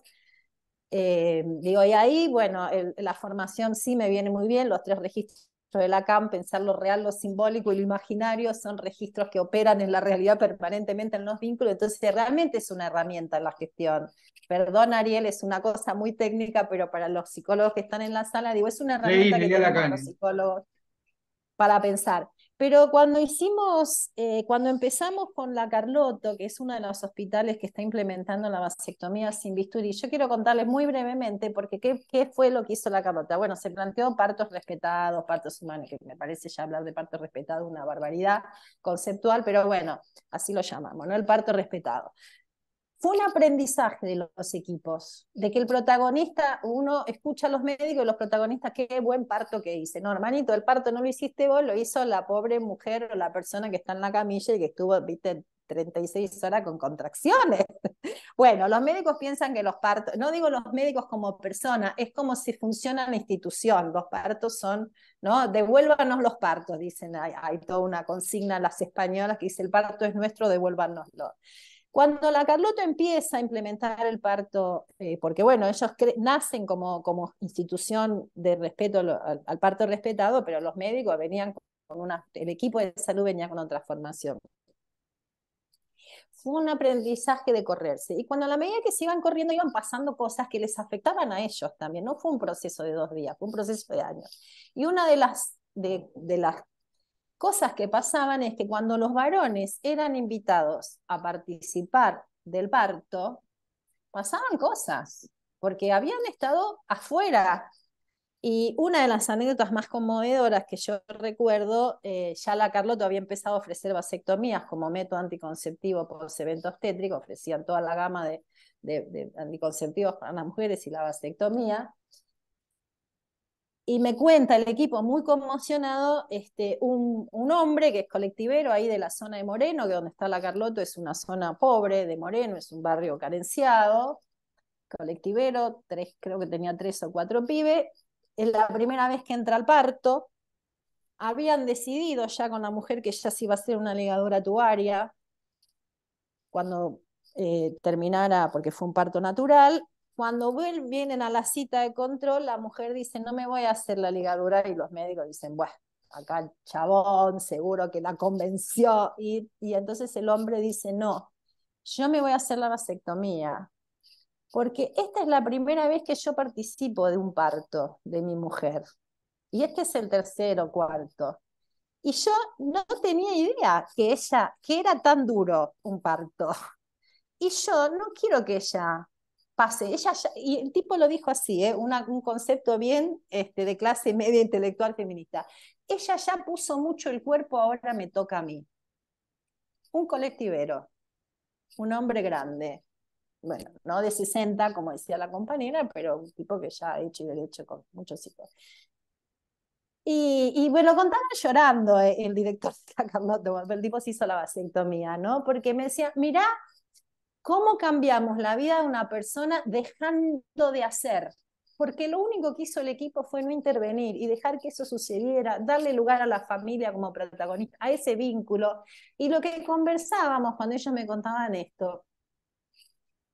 Y ahí, bueno, la formación sí me viene muy bien, los 3 registros de Lacan, pensar lo real, lo simbólico y lo imaginario, son registros que operan en la realidad permanentemente en los vínculos, entonces realmente es una herramienta en la gestión. Perdón, Ariel, es una cosa muy técnica, pero para los psicólogos que están en la sala, digo, es una herramienta que Leí a tenemos Lacan. los psicólogos para pensar. Pero cuando empezamos con la Carlotto, que es uno de los hospitales que está implementando la vasectomía sin bisturí, yo quiero contarles muy brevemente, porque ¿qué fue lo que hizo la Carlotto? Bueno, se planteó partos respetados, partos humanos, que me parece ya hablar de parto respetado una barbaridad conceptual, pero bueno, así lo llamamos, ¿no? El parto respetado. Fue un aprendizaje de los equipos, de que el protagonista, uno escucha a los médicos y los protagonistas, qué buen parto que hice. No, hermanito, el parto no lo hiciste vos, lo hizo la pobre mujer o la persona que está en la camilla y que estuvo, 36 horas con contracciones. Bueno, los médicos piensan que los partos, no digo los médicos como personas, es como si funciona la institución. Los partos son, ¿no? Devuélvanos los partos, dicen, hay toda una consigna a las españolas que dice, el parto es nuestro, devuélvanoslo. Cuando la Carlotto empieza a implementar el parto, porque bueno, ellos nacen como institución de respeto al parto respetado, pero los médicos venían el equipo de salud venía con otra formación. Fue un aprendizaje de correrse. Y cuando a la medida que se iban corriendo iban pasando cosas que les afectaban a ellos también. No fue un proceso de 2 días, fue un proceso de años. Y una de las cosas que pasaban es que cuando los varones eran invitados a participar del parto, pasaban cosas, porque habían estado afuera. Y una de las anécdotas más conmovedoras que yo recuerdo, ya la Carlotto había empezado a ofrecer vasectomías como método anticonceptivo post-evento obstétrico, ofrecían toda la gama de anticonceptivos para las mujeres y la vasectomía. Y me cuenta el equipo muy conmocionado, un hombre que es colectivero ahí de la zona de Moreno, que donde está la Carlotto es una zona pobre de Moreno, es un barrio carenciado, colectivero, creo que tenía 3 o 4 pibes. Es la primera vez que entra al parto. Habían decidido ya con la mujer que ya se iba a hacer una ligadura tubaria cuando terminara, porque fue un parto natural. Cuando vienen a la cita de control, la mujer dice, no me voy a hacer la ligadura, y los médicos dicen, bueno, acá el chabón seguro que la convenció, y entonces el hombre dice, no, yo me voy a hacer la vasectomía, porque esta es la primera vez que yo participo de un parto de mi mujer, y este es el tercero o cuarto. Y yo no tenía idea que era tan duro un parto. Y yo no quiero que ella pase. Y el tipo lo dijo así, un concepto bien de clase media intelectual feminista. Ella ya puso mucho el cuerpo, ahora me toca a mí. Un colectivero, un hombre grande. Bueno, no de 60, como decía la compañera, pero un tipo que ya ha hecho y derecho con muchos hijos. Y bueno, contaba llorando el director de la Carlota, el tipo se hizo la vasectomía, ¿no? Porque me decía, mirá, ¿cómo cambiamos la vida de una persona dejando de hacer? Porque lo único que hizo el equipo fue no intervenir y dejar que eso sucediera, darle lugar a la familia como protagonista, a ese vínculo. Y lo que conversábamos cuando ellos me contaban esto,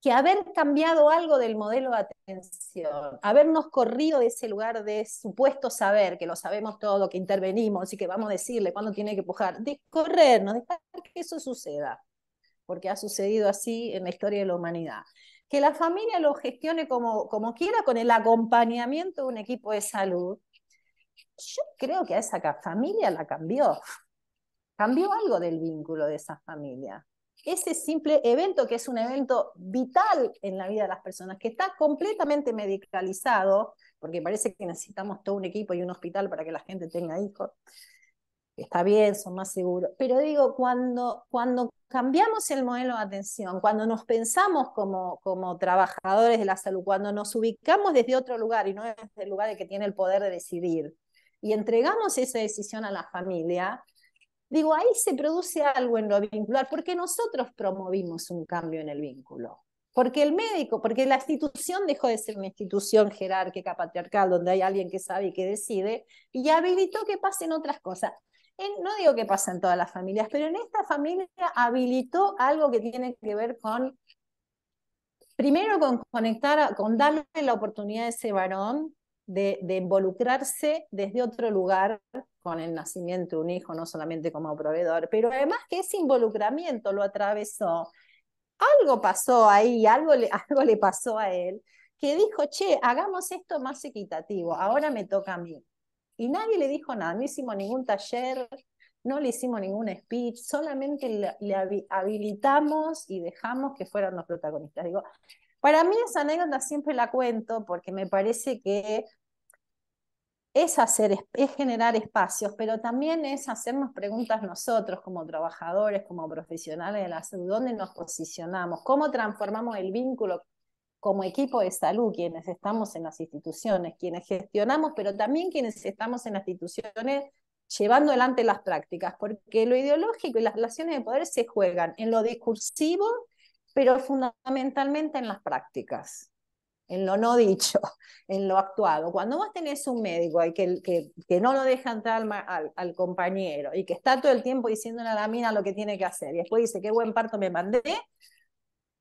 que haber cambiado algo del modelo de atención, habernos corrido de ese lugar de supuesto saber, que lo sabemos todo, que intervenimos y que vamos a decirle cuándo tiene que pujar, de corrernos, dejar que eso suceda, porque ha sucedido así en la historia de la humanidad. Que la familia lo gestione como quiera, con el acompañamiento de un equipo de salud. Yo creo que a esa familia la cambió algo del vínculo de esa familia. Ese simple evento, que es un evento vital en la vida de las personas, que está completamente medicalizado, porque parece que necesitamos todo un equipo y un hospital para que la gente tenga hijos, está bien, son más seguros, pero digo, cuando cambiamos el modelo de atención, cuando nos pensamos como trabajadores de la salud, cuando nos ubicamos desde otro lugar y no desde el lugar de que tiene el poder de decidir, y entregamos esa decisión a la familia, digo, ahí se produce algo en lo vincular, porque nosotros promovimos un cambio en el vínculo. Porque el médico, porque la institución dejó de ser una institución jerárquica, patriarcal, donde hay alguien que sabe y que decide, y habilitó que pasen otras cosas. No digo que pasa en todas las familias, pero en esta familia habilitó algo que tiene que ver con, primero con conectar, con darle la oportunidad a ese varón de involucrarse desde otro lugar con el nacimiento de un hijo, no solamente como proveedor, pero además que ese involucramiento lo atravesó. Algo pasó ahí, algo le pasó a él, que dijo, che, hagamos esto más equitativo, ahora me toca a mí. Y nadie le dijo nada, no hicimos ningún taller, no le hicimos ningún speech, solamente le habilitamos y dejamos que fueran los protagonistas. Digo, para mí esa anécdota siempre la cuento porque me parece que es generar espacios, pero también es hacernos preguntas nosotros como trabajadores, como profesionales de la salud, ¿dónde nos posicionamos? ¿Cómo transformamos el vínculo como equipo de salud, quienes estamos en las instituciones, quienes gestionamos, pero también quienes estamos en las instituciones llevando adelante las prácticas? Porque lo ideológico y las relaciones de poder se juegan en lo discursivo, pero fundamentalmente en las prácticas, en lo no dicho, en lo actuado. Cuando vos tenés un médico que no lo deja entrar al compañero y que está todo el tiempo diciéndole a la mina lo que tiene que hacer y después dice, qué buen parto me mandé,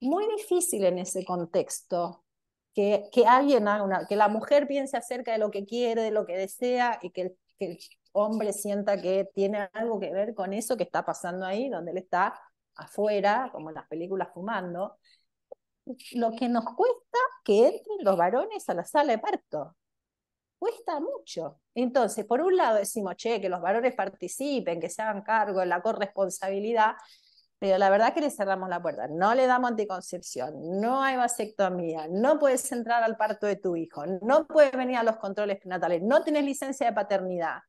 muy difícil en ese contexto que alguien haga que la mujer piense acerca de lo que quiere, de lo que desea, y que el hombre sienta que tiene algo que ver con eso que está pasando ahí, donde él está afuera, como en las películas, fumando. Lo que nos cuesta que entren los varones a la sala de parto. Cuesta mucho. Entonces, por un lado decimos, che, que los varones participen, que se hagan cargo de la corresponsabilidad, pero la verdad que le cerramos la puerta. No le damos anticoncepción, no hay vasectomía, no puedes entrar al parto de tu hijo, no puedes venir a los controles prenatales, no tenés licencia de paternidad.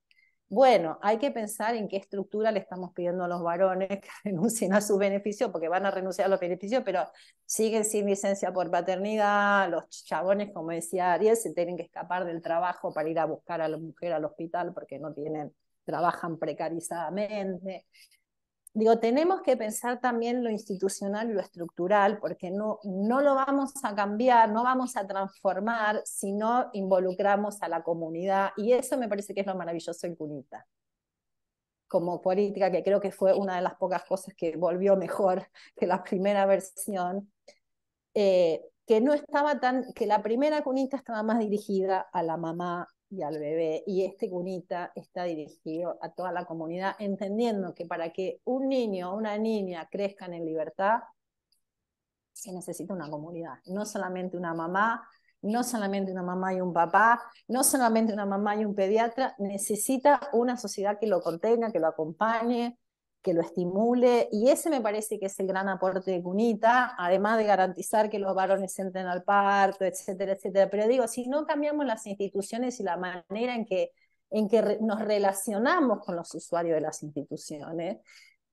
Bueno, hay que pensar en qué estructura le estamos pidiendo a los varones que renuncien a sus beneficios, porque van a renunciar a los beneficios, pero siguen sin licencia por paternidad. Los chabones, como decía Ariel, se tienen que escapar del trabajo para ir a buscar a la mujer al hospital porque no trabajan precarizadamente. Digo, tenemos que pensar también lo institucional y lo estructural, porque no lo vamos a cambiar, no vamos a transformar si no involucramos a la comunidad, y eso me parece que es lo maravilloso en Cunita, como política, que creo que fue una de las pocas cosas que volvió mejor que la primera versión, que no estaba que la primera cunita estaba más dirigida a la mamá y al bebé, y este cunita está dirigido a toda la comunidad, entendiendo que para que un niño o una niña crezcan en libertad, se necesita una comunidad, no solamente una mamá, no solamente una mamá y un papá, no solamente una mamá y un pediatra, necesita una sociedad que lo contenga, que lo acompañe, que lo estimule, y ese me parece que es el gran aporte de Cunita, además de garantizar que los varones entren al parto, etcétera, etcétera. Pero digo, si no cambiamos las instituciones y la manera en que nos relacionamos con los usuarios de las instituciones,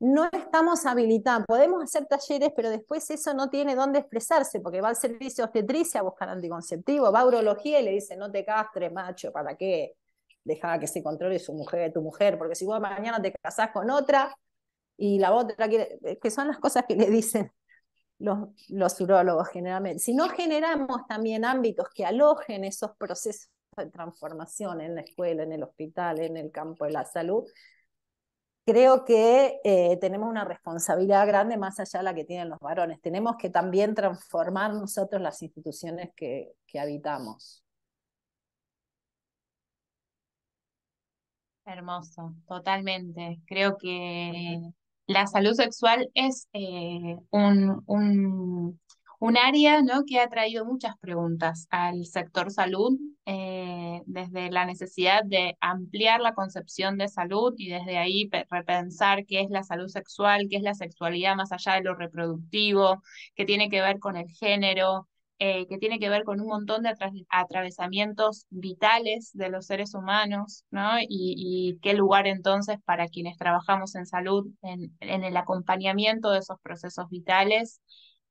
no estamos habilitados. Podemos hacer talleres, pero después eso no tiene dónde expresarse, porque va al servicio de obstetricia a buscar anticonceptivo, va a urología y le dice, no te castres, macho, ¿para qué? Deja que se controle tu mujer, porque si vos mañana te casás con otra y la otra quiere, que son las cosas que le dicen los urólogos generalmente. Si no generamos también ámbitos que alojen esos procesos de transformación en la escuela, en el hospital, en el campo de la salud, creo que tenemos una responsabilidad grande más allá de la que tienen los varones. Tenemos que también transformar nosotros las instituciones que habitamos. Hermoso, totalmente. Creo que la salud sexual es un área, ¿no?, que ha traído muchas preguntas al sector salud, desde la necesidad de ampliar la concepción de salud y desde ahí repensar qué es la salud sexual, qué es la sexualidad más allá de lo reproductivo, qué tiene que ver con el género, que tiene que ver con un montón de atravesamientos vitales de los seres humanos, ¿no? Y qué lugar entonces para quienes trabajamos en salud, en el acompañamiento de esos procesos vitales,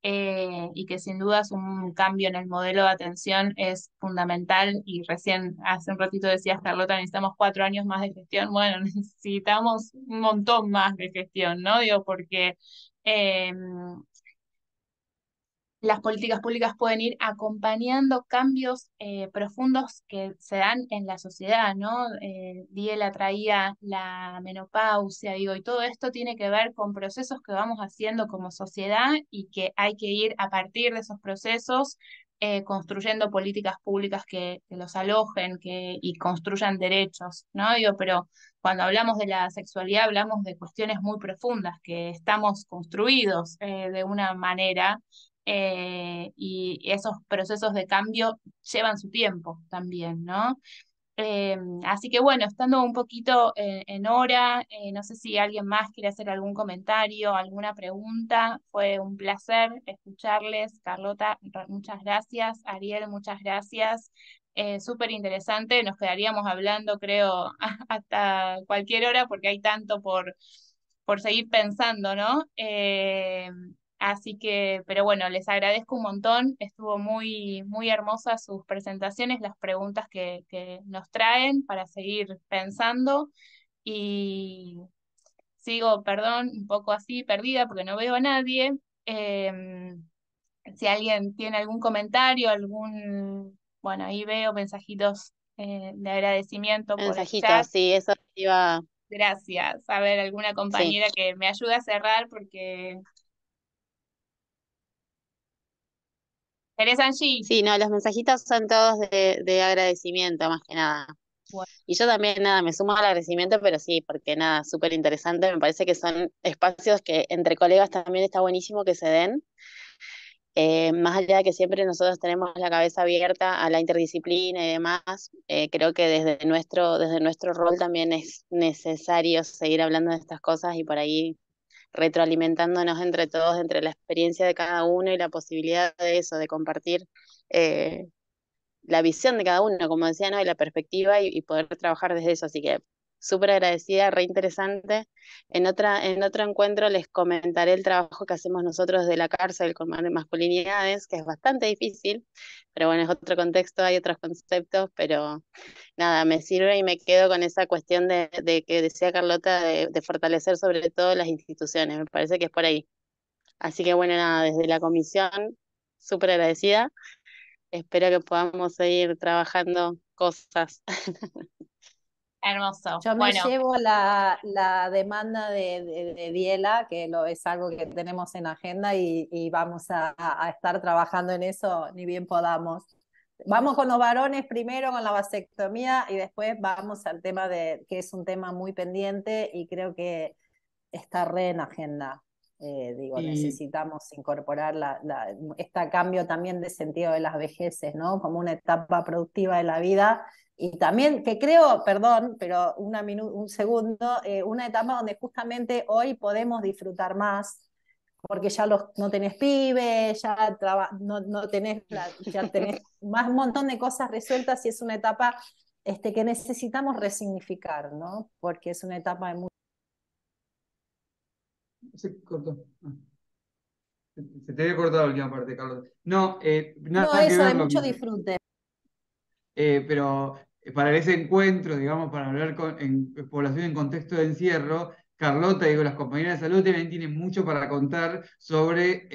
y que sin duda es un cambio en el modelo de atención es fundamental. Y recién, hace un ratito decías, Carlota, necesitamos 4 años más de gestión. Bueno, necesitamos un montón más de gestión, ¿no? Digo, porque eh, las políticas públicas pueden ir acompañando cambios profundos que se dan en la sociedad, ¿no? Diela traía la menopausia, digo, y todo esto tiene que ver con procesos que vamos haciendo como sociedad y que hay que ir a partir de esos procesos construyendo políticas públicas que los alojen y construyan derechos, ¿no? Digo, pero cuando hablamos de la sexualidad hablamos de cuestiones muy profundas, que estamos construidos de una manera, y esos procesos de cambio llevan su tiempo también, ¿no? Así que bueno, estando un poquito en hora, no sé si alguien más quiere hacer algún comentario, alguna pregunta. Fue un placer escucharles. Carlota, muchas gracias. Ariel, muchas gracias. Súper interesante. Nos quedaríamos hablando, creo, hasta cualquier hora porque hay tanto por seguir pensando, ¿no? Así que, pero bueno, les agradezco un montón. Estuvo muy, muy hermosas sus presentaciones, las preguntas que nos traen para seguir pensando. Y sigo, perdón, un poco así perdida porque no veo a nadie. Si alguien tiene algún comentario, bueno, ahí veo mensajitos de agradecimiento por el chat. Mensajitos, sí, eso iba, Gracias. A ver, alguna sí. compañera que me ayude a cerrar porque... Teresa Angie. Sí, no, los mensajitos son todos de agradecimiento, más que nada. Bueno, Y yo también, nada, me sumo al agradecimiento, pero sí, porque nada, súper interesante. Me parece que son espacios que entre colegas también está buenísimo que se den. Más allá de que siempre nosotros tenemos la cabeza abierta a la interdisciplina y demás, creo que desde nuestro rol también es necesario seguir hablando de estas cosas y por ahí retroalimentándonos entre todos, entre la experiencia de cada uno y la posibilidad de eso, de compartir eh, la visión de cada uno, como decía, ¿no? Y la perspectiva y poder trabajar desde eso. Así que súper agradecida, re interesante. En otro encuentro les comentaré el trabajo que hacemos nosotros desde la cárcel con masculinidades, que es bastante difícil, pero bueno, es otro contexto, hay otros conceptos, pero nada, me sirve y me quedo con esa cuestión de que decía Carlota, de fortalecer sobre todo las instituciones, me parece que es por ahí. Así que bueno, nada, desde la comisión, súper agradecida. Espero que podamos seguir trabajando cosas. Hermoso. Yo me Bueno, llevo la demanda de Diela, que es algo que tenemos en agenda y vamos a estar trabajando en eso ni bien podamos. Vamos con los varones primero con la vasectomía y después vamos al tema que es un tema muy pendiente y creo que está re en agenda. Y Necesitamos incorporar este cambio también de sentido de las vejeces, ¿no? Como una etapa productiva de la vida. Y también, que creo, perdón, pero un segundo, una etapa donde justamente hoy podemos disfrutar más, porque ya no tenés pibes, ya no tenés, ya tenés más un montón de cosas resueltas y es una etapa que necesitamos resignificar, ¿no? Porque es una etapa de se cortó. Ah, se te había cortado la última parte, Carlos. No, no, nada que eso, de ver lo mucho que... disfrute. Pero para ese encuentro, digamos, para hablar en población en contexto de encierro, Carlota, digo, las compañeras de salud también tienen mucho para contar sobre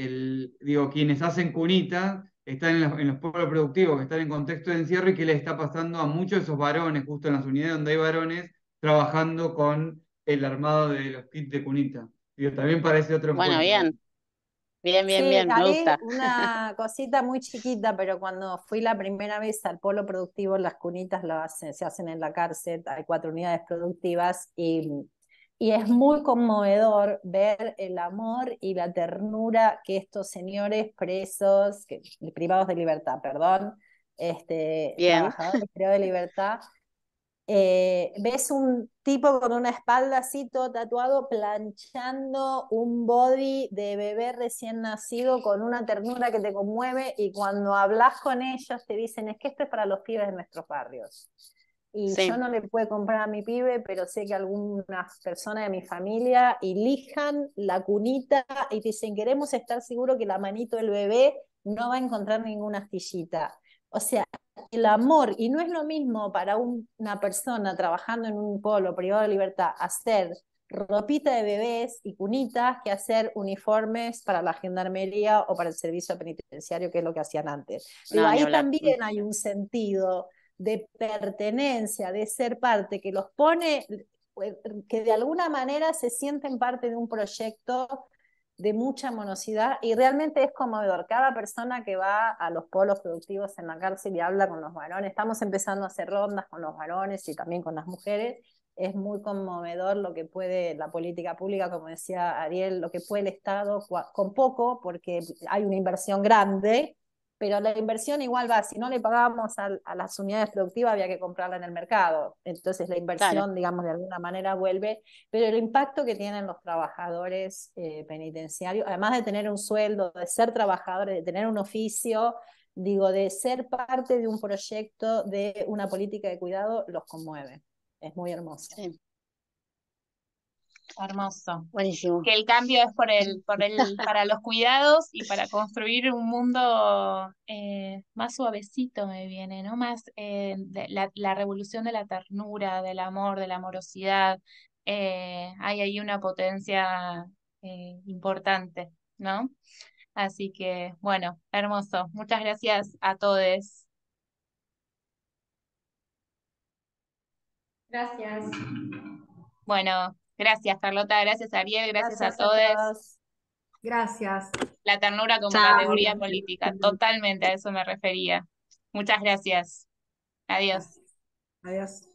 quienes hacen cunita, están en los pueblos productivos, que están en contexto de encierro y qué les está pasando a muchos de esos varones, justo en las unidades donde hay varones, trabajando con el armado de los kits de cunita. Digo, también parece otro Bueno, encuentro. bien, bien, bien, Sí, bien, me ahí gusta. una cosita muy chiquita, pero cuando fui la primera vez al polo productivo, las cunitas se hacen en la cárcel, hay 4 unidades productivas y es muy conmovedor ver el amor y la ternura que estos señores presos, privados de libertad, perdón, Bien, trabajadores privados de libertad, ves un tipo con una espalda así, todo tatuado, planchando un body de bebé recién nacido con una ternura que te conmueve y cuando hablas con ellos te dicen, es que esto es para los pibes de nuestros barrios. Y yo sí, no le puedo comprar a mi pibe, pero sé que algunas personas de mi familia elijan la cunita y te dicen, queremos estar seguros que la manito del bebé no va a encontrar ninguna astillita. O sea, el amor, y no es lo mismo para una persona trabajando en un polo privado de libertad hacer ropita de bebés y cunitas que hacer uniformes para la gendarmería o para el servicio penitenciario, que es lo que hacían antes. Digo, no, ni ahí hablar. también hay un sentido de pertenencia, de ser parte, que los pone, que de alguna manera se sienten parte de un proyecto de mucha monosidad y realmente es conmovedor. Cada persona que va a los polos productivos en la cárcel y habla con los varones, estamos empezando a hacer rondas con los varones y también con las mujeres, es muy conmovedor lo que puede la política pública, como decía Ariel, lo que puede el Estado con poco, porque hay una inversión grande, pero la inversión igual va, si no le pagábamos a las unidades productivas había que comprarla en el mercado, entonces la Claro, inversión, digamos, de alguna manera vuelve, pero el impacto que tienen los trabajadores penitenciarios, además de tener un sueldo, de ser trabajadores, de tener un oficio, digo, de ser parte de un proyecto, de una política de cuidado, los conmueve. Es muy hermoso. sí, hermoso. buenísimo. Que el cambio es para los cuidados y para construir un mundo más suavecito me viene, ¿no? Más la revolución de la ternura, del amor, de la amorosidad. Hay ahí una potencia importante, ¿no? Así que, bueno, hermoso. Muchas gracias a todos. Gracias. Bueno, gracias Carlota, gracias Ariel, gracias a Gracias a todos. todos. Gracias. La ternura como Chao. categoría política, totalmente a eso me refería. Muchas gracias. Adiós. Adiós.